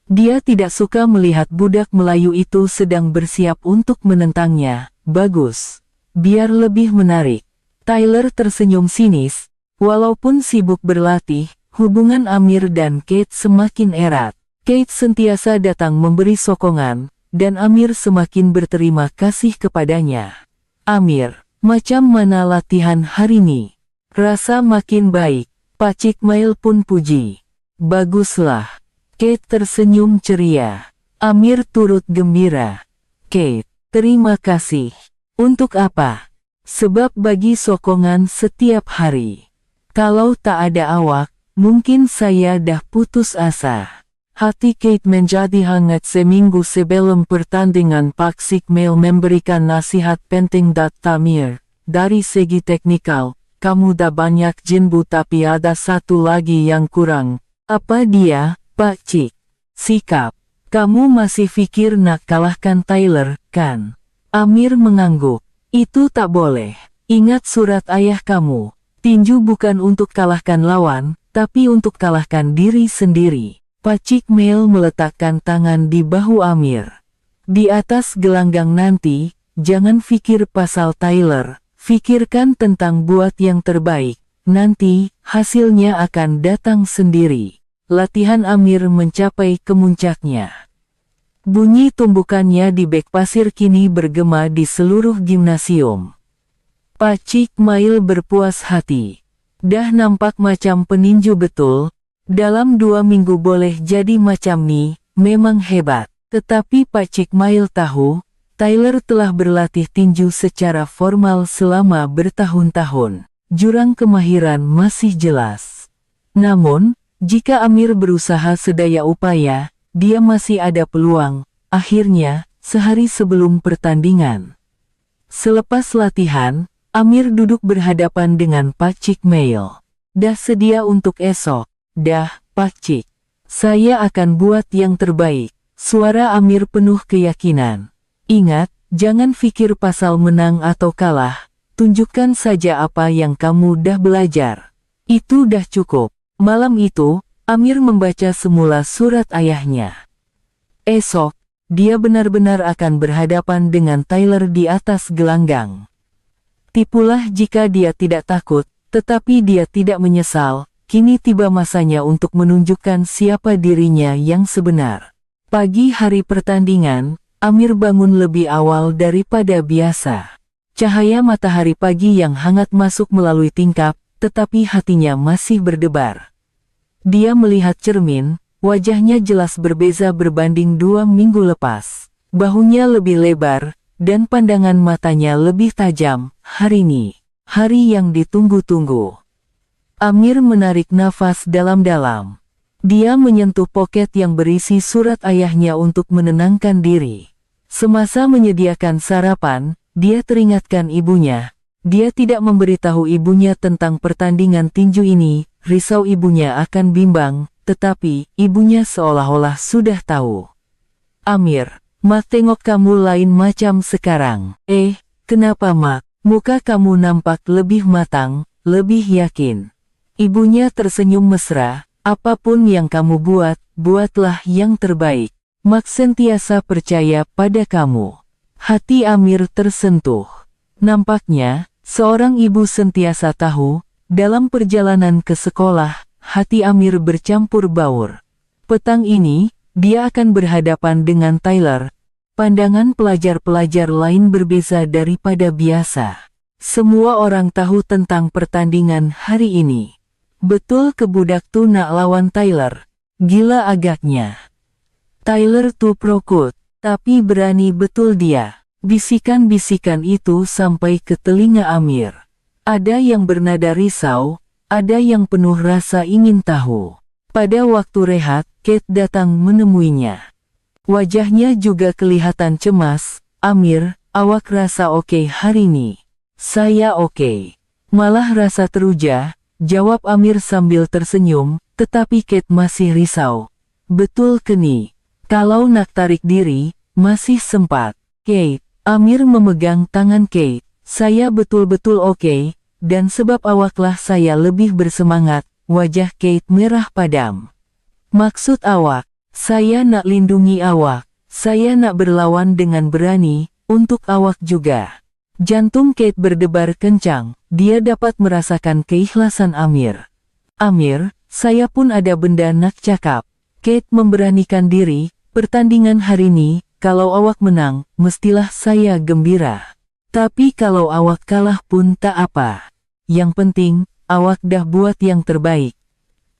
[SPEAKER 1] Dia tidak suka melihat budak Melayu itu sedang bersiap untuk menentangnya. Bagus. biar lebih menarik. Tyler tersenyum sinis. Walaupun sibuk berlatih, hubungan Amir dan Kate semakin erat. Kate sentiasa datang memberi sokongan, dan Amir semakin berterima kasih kepadanya. Amir, macam mana latihan hari ini? Rasa makin baik. Pak Cikmail pun puji. Baguslah. Kate tersenyum ceria. Amir turut gembira. Kate, terima kasih. Untuk apa? Sebab bagi sokongan setiap hari. Kalau tak ada awak, mungkin saya dah putus asa. Hati Kate menjadi hangat seminggu sebelum pertandingan. Pak Cikmail memberikan nasihat penting. Amir, dari segi teknikal, kamu dah banyak jembu, tapi ada satu lagi yang kurang. Apa dia, Pak Cik? Sikap. Kamu masih pikir nak kalahkan Tyler, kan? Amir mengangguk. Itu tak boleh. Ingat surat ayah kamu. Tinju bukan untuk kalahkan lawan, tapi untuk kalahkan diri sendiri. Pak Cikmail meletakkan tangan di bahu Amir. Di atas gelanggang nanti, jangan pikir pasal Tyler. Pikirkan tentang buat yang terbaik. Nanti, hasilnya akan datang sendiri. Latihan Amir mencapai kemuncaknya. Bunyi tumbukannya di bek pasir kini bergema di seluruh gimnasium. Pak Cikmail berpuas hati. Dah nampak macam peninju betul. Dalam 2 minggu boleh jadi macam ni, memang hebat. Tetapi Pak Cikmail tahu, Tyler telah berlatih tinju secara formal selama bertahun-tahun. Jurang kemahiran masih jelas. Namun, jika Amir berusaha sedaya upaya, dia masih ada peluang. Akhirnya, sehari sebelum pertandingan. Selepas latihan, Amir duduk berhadapan dengan Pak Cikmail. Dah sedia untuk esok? Dah, Pak Cik. Saya akan buat yang terbaik. Suara Amir penuh keyakinan. Ingat, jangan pikir pasal menang atau kalah. Tunjukkan saja apa yang kamu dah belajar. Itu dah cukup. Malam itu, Amir membaca semula surat ayahnya. Esok, dia benar-benar akan berhadapan dengan Tyler di atas gelanggang. Tipulah jika dia tidak takut, tetapi dia tidak menyesal. Kini tiba masanya untuk menunjukkan siapa dirinya yang sebenar. Pagi hari pertandingan, Amir bangun lebih awal daripada biasa. Cahaya matahari pagi yang hangat masuk melalui tingkap, tetapi hatinya masih berdebar. Dia melihat cermin, wajahnya jelas berbeza berbanding 2 minggu lepas. Bahunya lebih lebar, dan pandangan matanya lebih tajam. Hari ini, hari yang ditunggu-tunggu. Amir menarik nafas dalam-dalam. Dia menyentuh poket yang berisi surat ayahnya untuk menenangkan diri. Semasa menyediakan sarapan, dia teringatkan ibunya. Dia tidak memberitahu ibunya tentang pertandingan tinju ini. Risau ibunya akan bimbang, tetapi ibunya seolah-olah sudah tahu. Amir, Mak tengok kamu lain macam sekarang. Kenapa Mak? Muka kamu nampak lebih matang, lebih yakin. Ibunya tersenyum mesra. Apapun yang kamu buat, buatlah yang terbaik. Mak sentiasa percaya pada kamu. Hati Amir tersentuh. Nampaknya, seorang ibu sentiasa tahu. Dalam perjalanan ke sekolah, hati Amir bercampur baur. Petang ini, dia akan berhadapan dengan Tyler. Pandangan pelajar-pelajar lain berbeza daripada biasa. Semua orang tahu tentang pertandingan hari ini. Betul kebudak tu nak lawan Tyler. Gila agaknya. Tyler tu prokut, tapi berani betul dia. Bisikan-bisikan itu sampai ke telinga Amir. Ada yang bernada risau, ada yang penuh rasa ingin tahu. Pada waktu rehat, Kate datang menemuinya. Wajahnya juga kelihatan cemas. Amir, awak rasa oke hari ini? Saya oke. Malah rasa teruja, jawab Amir sambil tersenyum, tetapi Kate masih risau. Betul keni. Kalau nak tarik diri, masih sempat. Kate, Amir memegang tangan Kate. Saya betul-betul oke, dan sebab awaklah saya lebih bersemangat. Wajah Kate merah padam. Maksud awak, saya nak lindungi awak. Saya nak berlawan dengan berani, untuk awak juga. Jantung Kate berdebar kencang, dia dapat merasakan keikhlasan Amir. Amir, saya pun ada benda nak cakap. Kate memberanikan diri, pertandingan hari ini, kalau awak menang, mestilah saya gembira. Tapi kalau awak kalah pun tak apa. Yang penting, awak dah buat yang terbaik.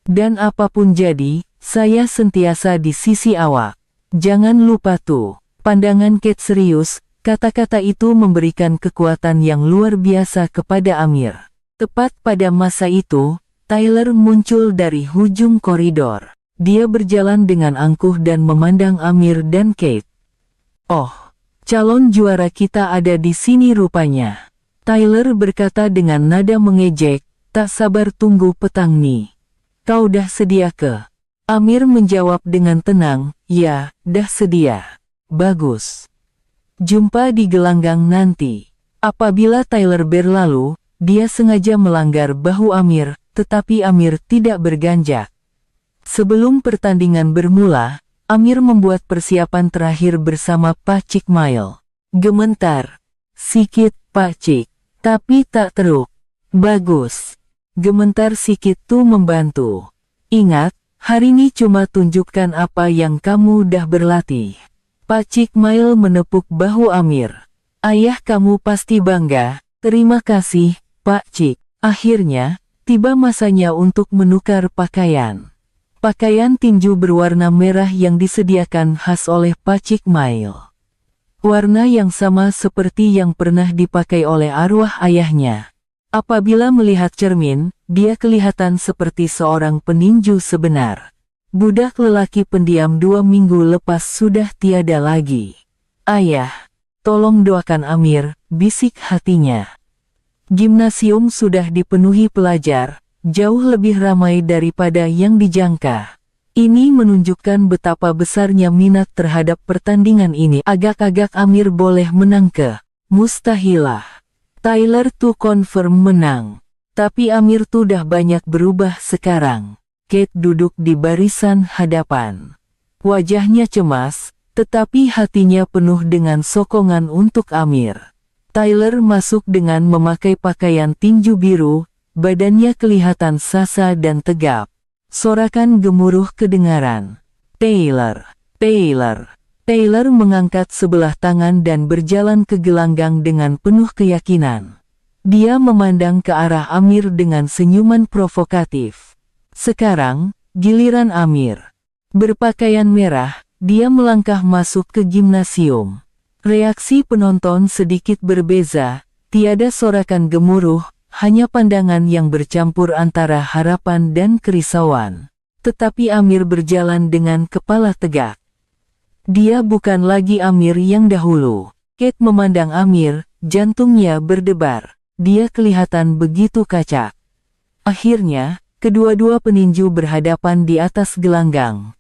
[SPEAKER 1] Dan apapun jadi, saya sentiasa di sisi awak. Jangan lupa tuh. Pandangan Kate serius, kata-kata itu memberikan kekuatan yang luar biasa kepada Amir. Tepat pada masa itu, Tyler muncul dari hujung koridor. Dia berjalan dengan angkuh dan memandang Amir dan Kate. Oh, calon juara kita ada di sini rupanya. Tyler berkata dengan nada mengejek, tak sabar tunggu petang nih. Kau dah sedia ke? Amir menjawab dengan tenang, ya, dah sedia. Bagus. Jumpa di gelanggang nanti. Apabila Tyler berlalu, dia sengaja melanggar bahu Amir, tetapi Amir tidak berganjak. Sebelum pertandingan bermula, Amir membuat persiapan terakhir bersama Pak Cik Mail. Gementar. Sikit, Pak Cik. Tapi tak teruk. Bagus. Gementar sikit tuh membantu. Ingat, hari ini cuma tunjukkan apa yang kamu dah berlatih. Pak Cik Mail menepuk bahu Amir. Ayah kamu pasti bangga. Terima kasih, Pak Cik. Akhirnya, tiba masanya untuk menukar pakaian. Pakaian tinju berwarna merah yang disediakan khas oleh Pak Cik Mail. Warna yang sama seperti yang pernah dipakai oleh arwah ayahnya. Apabila melihat cermin, dia kelihatan seperti seorang peninju sebenar. Budak lelaki pendiam 2 minggu lepas sudah tiada lagi. Ayah, tolong doakan Amir, bisik hatinya. Gimnasium sudah dipenuhi pelajar. Jauh lebih ramai daripada yang dijangka. Ini menunjukkan betapa besarnya minat terhadap pertandingan ini. Agak-agak Amir boleh menang ke? Mustahilah. Tyler tuh confirm menang. Tapi Amir tuh dah banyak berubah sekarang. Kate duduk di barisan hadapan. Wajahnya cemas, tetapi hatinya penuh dengan sokongan untuk Amir. Tyler masuk dengan memakai pakaian tinju biru. Badannya kelihatan sasa dan tegap. Sorakan gemuruh kedengaran. Taylor, Taylor. Taylor mengangkat sebelah tangan dan berjalan ke gelanggang dengan penuh keyakinan. Dia memandang ke arah Amir dengan senyuman provokatif. Sekarang, giliran Amir. Berpakaian merah, dia melangkah masuk ke gimnasium. Reaksi penonton sedikit berbeza, tiada sorakan gemuruh, hanya pandangan yang bercampur antara harapan dan kerisauan. Tetapi Amir berjalan dengan kepala tegak. Dia bukan lagi Amir yang dahulu. Kate memandang Amir, jantungnya berdebar. Dia kelihatan begitu kacak. Akhirnya, kedua-dua peninju berhadapan di atas gelanggang.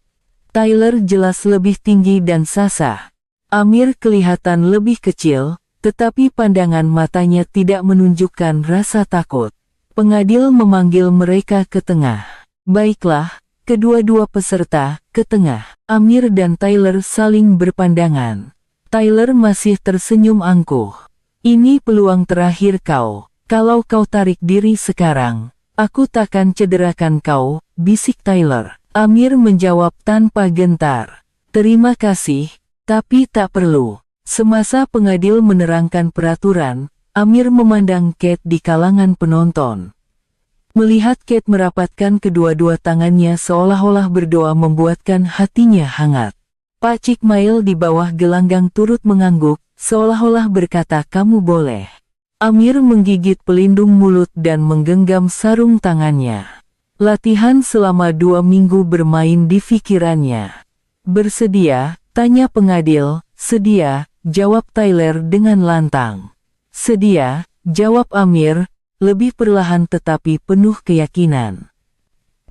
[SPEAKER 1] Tyler jelas lebih tinggi dan sasa. Amir kelihatan lebih kecil, tetapi pandangan matanya tidak menunjukkan rasa takut. Pengadil memanggil mereka ke tengah. Baiklah, kedua-dua peserta, ke tengah. Amir dan Tyler saling berpandangan. Tyler masih tersenyum angkuh. Ini peluang terakhir kau. Kalau kau tarik diri sekarang, aku takkan cederakan kau, bisik Tyler. Amir menjawab tanpa gentar. Terima kasih, tapi tak perlu. Semasa pengadil menerangkan peraturan, Amir memandang Kate di kalangan penonton. Melihat Kate merapatkan kedua-dua tangannya seolah-olah berdoa membuatkan hatinya hangat. Pak Cik Mail di bawah gelanggang turut mengangguk, seolah-olah berkata kamu boleh. Amir menggigit pelindung mulut dan menggenggam sarung tangannya. Latihan selama 2 minggu bermain di pikirannya. Bersedia? Tanya pengadil. Sedia, jawab Tyler dengan lantang. Sedia, jawab Amir, lebih perlahan tetapi penuh keyakinan.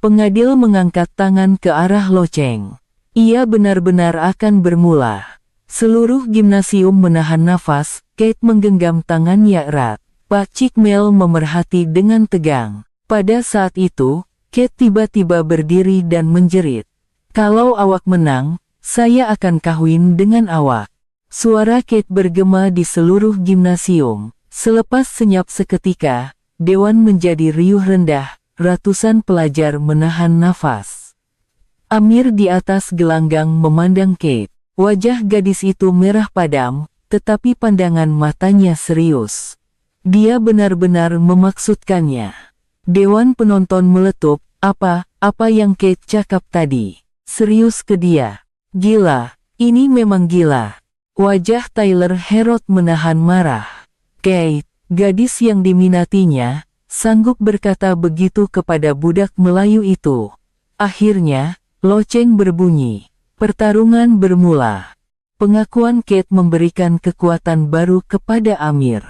[SPEAKER 1] Pengadil mengangkat tangan ke arah loceng. Ia benar-benar akan bermula. Seluruh gimnasium menahan nafas, Kate menggenggam tangannya erat. Pak Cik Mail memerhati dengan tegang. Pada saat itu, Kate tiba-tiba berdiri dan menjerit. Kalau awak menang, saya akan kawin dengan awak. Suara Kate bergema di seluruh gimnasium. Selepas senyap seketika, dewan menjadi riuh rendah, ratusan pelajar menahan nafas. Amir di atas gelanggang memandang Kate. Wajah gadis itu merah padam, tetapi pandangan matanya serius. Dia benar-benar memaksudkannya. Dewan penonton meletup, apa yang Kate cakap tadi? Serius ke dia? Gila, ini memang gila. Wajah Tyler Herod menahan marah. Kate, gadis yang diminatinya, sanggup berkata begitu kepada budak Melayu itu. Akhirnya, loceng berbunyi. Pertarungan bermula. Pengakuan Kate memberikan kekuatan baru kepada Amir.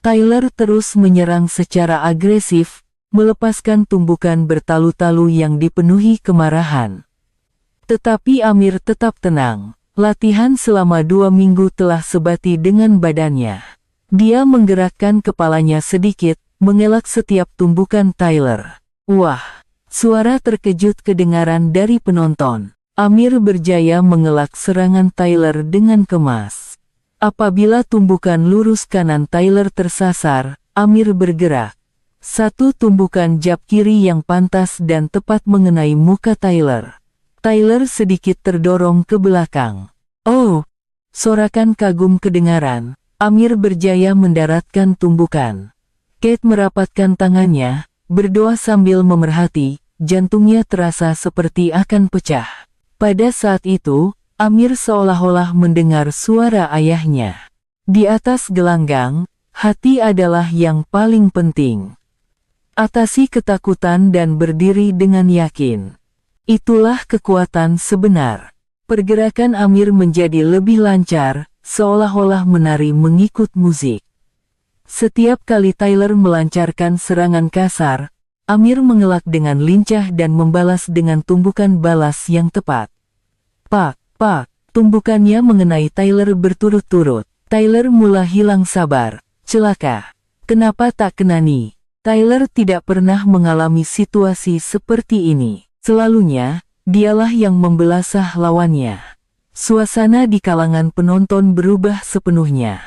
[SPEAKER 1] Tyler terus menyerang secara agresif, melepaskan tumbukan bertalu-talu yang dipenuhi kemarahan. Tetapi Amir tetap tenang. Latihan selama 2 minggu telah sebati dengan badannya. Dia menggerakkan kepalanya sedikit, mengelak setiap tumbukan Tyler. Wah, suara terkejut kedengaran dari penonton. Amir berjaya mengelak serangan Tyler dengan kemas. Apabila tumbukan lurus kanan Tyler tersasar, Amir bergerak. Satu tumbukan jab kiri yang pantas dan tepat mengenai muka Tyler. Tyler sedikit terdorong ke belakang. Oh, sorakan kagum kedengaran. Amir berjaya mendaratkan tumbukan. Kate merapatkan tangannya, berdoa sambil memerhati, jantungnya terasa seperti akan pecah. Pada saat itu, Amir seolah-olah mendengar suara ayahnya. Di atas gelanggang, hati adalah yang paling penting. Atasi ketakutan dan berdiri dengan yakin. Itulah kekuatan sebenar. Pergerakan Amir menjadi lebih lancar, seolah-olah menari mengikut musik. Setiap kali Tyler melancarkan serangan kasar, Amir mengelak dengan lincah dan membalas dengan tumbukan balas yang tepat. Pak, tumbukannya mengenai Tyler berturut-turut. Tyler mulai hilang sabar. Celaka. Kenapa tak kena nih? Tyler tidak pernah mengalami situasi seperti ini. Selalunya, dialah yang membelasah lawannya. Suasana di kalangan penonton berubah sepenuhnya.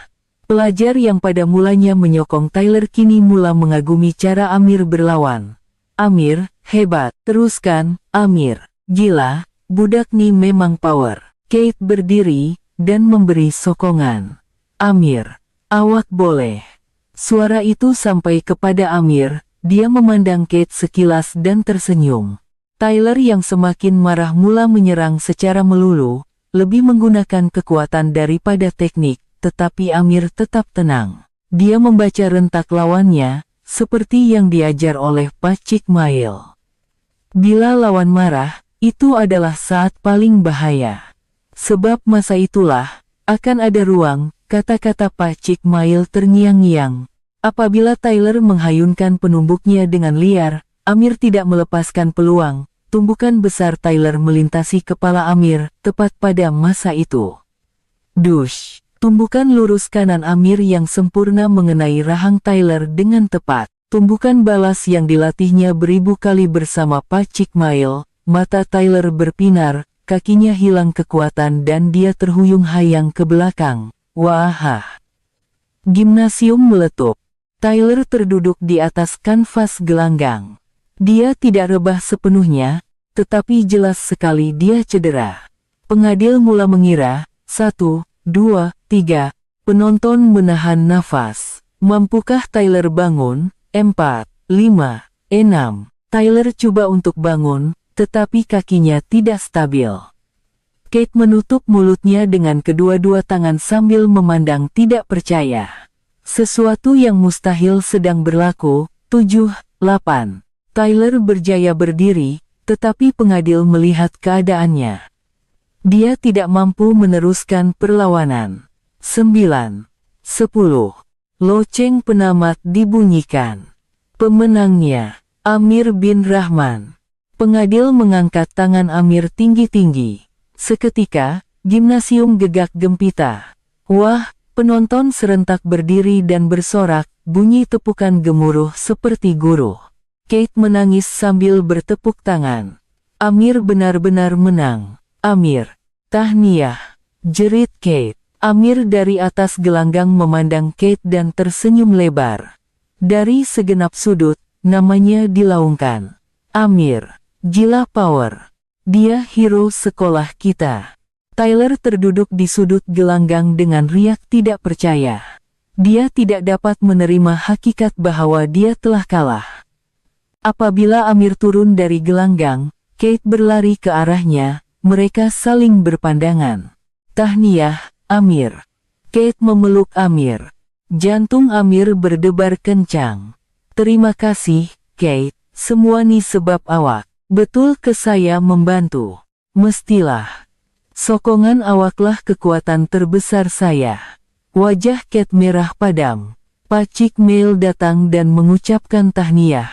[SPEAKER 1] Pelajar yang pada mulanya menyokong Tyler kini mulai mengagumi cara Amir berlawan. Amir, hebat, teruskan, Amir. Gila, budak nih memang power. Kate berdiri, dan memberi sokongan. Amir, awak boleh. Suara itu sampai kepada Amir, dia memandang Kate sekilas dan tersenyum. Tyler yang semakin marah mula menyerang secara melulu, lebih menggunakan kekuatan daripada teknik, tetapi Amir tetap tenang. Dia membaca rentak lawannya, seperti yang diajar oleh Pak Cikmail. Bila lawan marah, itu adalah saat paling bahaya. Sebab masa itulah, akan ada ruang, kata-kata Pak Cikmail terngiang-ngiang. Apabila Tyler menghayunkan penumbuknya dengan liar, Amir tidak melepaskan peluang. Tumbukan besar Tyler melintasi kepala Amir, tepat pada masa itu. Dush! Tumbukan lurus kanan Amir yang sempurna mengenai rahang Tyler dengan tepat. Tumbukan balas yang dilatihnya beribu kali bersama Pak Cikmail. Mata Tyler berpinar, kakinya hilang kekuatan dan dia terhuyung hayang ke belakang. Wah! Gimnasium meletup. Tyler terduduk di atas kanvas gelanggang. Dia tidak rebah sepenuhnya, tetapi jelas sekali dia cedera. Pengadil mula mengira, 1, 2, 3, penonton menahan nafas. Mampukah Tyler bangun? 4, 5, 6. Tyler coba untuk bangun, tetapi kakinya tidak stabil. Kate menutup mulutnya dengan kedua-dua tangan sambil memandang tidak percaya. Sesuatu yang mustahil sedang berlaku. 7, 8. Tyler berjaya berdiri, tetapi pengadil melihat keadaannya. Dia tidak mampu meneruskan perlawanan. 9, 10. Loceng penamat dibunyikan. Pemenangnya, Amir bin Rahman. Pengadil mengangkat tangan Amir tinggi-tinggi. Seketika, gimnasium gegak gempita. Wah, penonton serentak berdiri dan bersorak, bunyi tepukan gemuruh seperti guru. Kate menangis sambil bertepuk tangan. Amir benar-benar menang. Amir, tahniah, jerit Kate. Amir dari atas gelanggang memandang Kate dan tersenyum lebar. Dari segenap sudut, namanya dilaungkan. Amir, gila power. Dia hero sekolah kita. Tyler terduduk di sudut gelanggang dengan riak tidak percaya. Dia tidak dapat menerima hakikat bahwa dia telah kalah. Apabila Amir turun dari gelanggang, Kate berlari ke arahnya, mereka saling berpandangan. Tahniah, Amir. Kate memeluk Amir. Jantung Amir berdebar kencang. Terima kasih, Kate, semua nih sebab awak. Betul ke saya membantu. Mestilah. Sokongan awaklah kekuatan terbesar saya. Wajah Kate merah padam. Pak Cik Mail datang dan mengucapkan tahniah.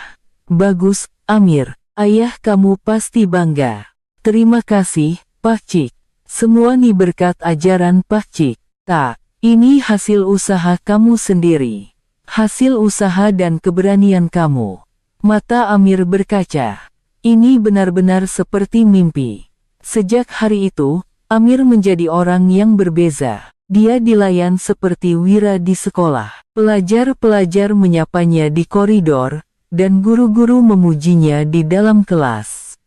[SPEAKER 1] Bagus, Amir. Ayah kamu pasti bangga. Terima kasih, Pak Cik. Semua nih berkat ajaran Pak Cik. Tak, ini hasil usaha kamu sendiri. Hasil usaha dan keberanian kamu. Mata Amir berkaca. Ini benar-benar seperti mimpi. Sejak hari itu, Amir menjadi orang yang berbeza. Dia dilayan seperti wira di sekolah. Pelajar-pelajar menyapanya di koridor, dan guru-guru memujinya di dalam kelas.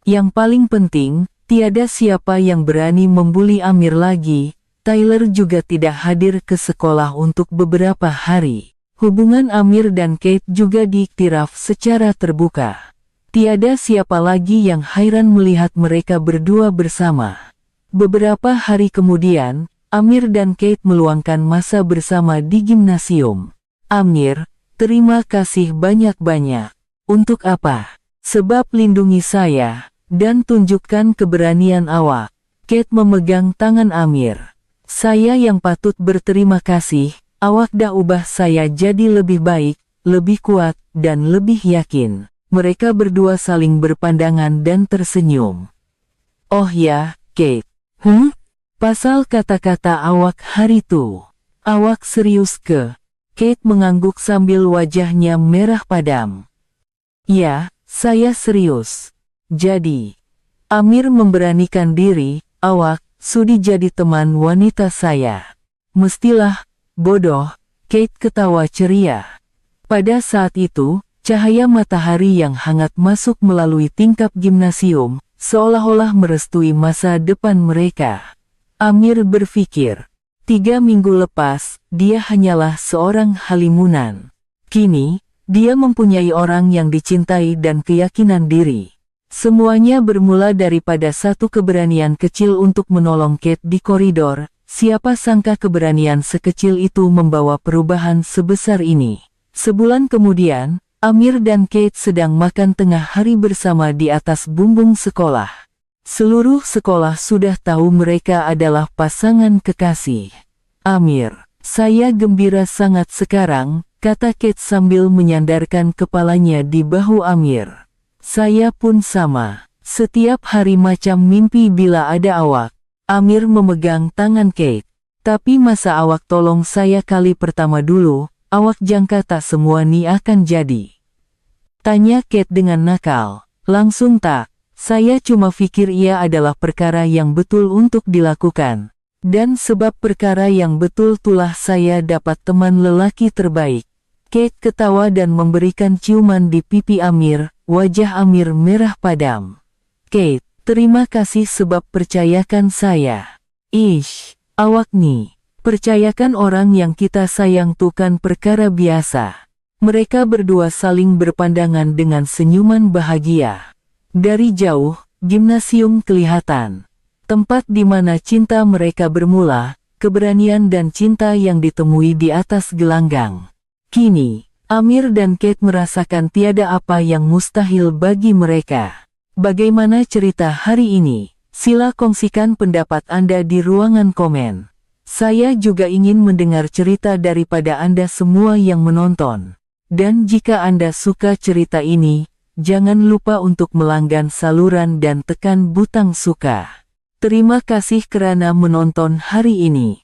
[SPEAKER 1] Yang paling penting, tiada siapa yang berani membuli Amir lagi. Tyler juga tidak hadir ke sekolah untuk beberapa hari. Hubungan Amir dan Kate juga diiktiraf secara terbuka. Tiada siapa lagi yang heran melihat mereka berdua bersama. Beberapa hari kemudian, Amir dan Kate meluangkan masa bersama di gimnasium. Amir, terima kasih banyak-banyak. Untuk apa? Sebab lindungi saya, dan tunjukkan keberanian awak. Kate memegang tangan Amir. Saya yang patut berterima kasih, awak dah ubah saya jadi lebih baik, lebih kuat, dan lebih yakin. Mereka berdua saling berpandangan dan tersenyum. Oh ya, Kate. Pasal kata-kata awak hari itu. Awak serius ke? Kate mengangguk sambil wajahnya merah padam. Ya, saya serius. Jadi, Amir memberanikan diri, awak, sudi jadi teman wanita saya. Mestilah, bodoh, Kate ketawa ceria. Pada saat itu, cahaya matahari yang hangat masuk melalui tingkap gimnasium, seolah-olah merestui masa depan mereka. Amir berpikir. 3 minggu lepas, dia hanyalah seorang halimunan. Kini, dia mempunyai orang yang dicintai dan keyakinan diri. Semuanya bermula daripada satu keberanian kecil untuk menolong Kate di koridor. Siapa sangka keberanian sekecil itu membawa perubahan sebesar ini. Sebulan kemudian, Amir dan Kate sedang makan tengah hari bersama di atas bumbung sekolah. Seluruh sekolah sudah tahu mereka adalah pasangan kekasih. Amir, saya gembira sangat sekarang, kata Kate sambil menyandarkan kepalanya di bahu Amir. Saya pun sama. Setiap hari macam mimpi bila ada awak. Amir memegang tangan Kate. Tapi masa awak tolong saya kali pertama dulu, awak jangka tak semua ni akan jadi. Tanya Kate dengan nakal. Langsung tak. Saya cuma pikir ia adalah perkara yang betul untuk dilakukan. Dan sebab perkara yang betul itulah saya dapat teman lelaki terbaik. Kate ketawa dan memberikan ciuman di pipi Amir, wajah Amir merah padam. Kate, terima kasih sebab percayakan saya. Ish, awak nih, percayakan orang yang kita sayang tukan perkara biasa. Mereka berdua saling berpandangan dengan senyuman bahagia. Dari jauh, gimnasium kelihatan. Tempat di mana cinta mereka bermula, keberanian dan cinta yang ditemui di atas gelanggang. Kini, Amir dan Kate merasakan tiada apa yang mustahil bagi mereka. Bagaimana cerita hari ini? Sila kongsikan pendapat Anda di ruangan komen. Saya juga ingin mendengar cerita daripada Anda semua yang menonton. Dan jika Anda suka cerita ini, jangan lupa untuk melanggan saluran dan tekan butang suka. Terima kasih kerana menonton hari ini.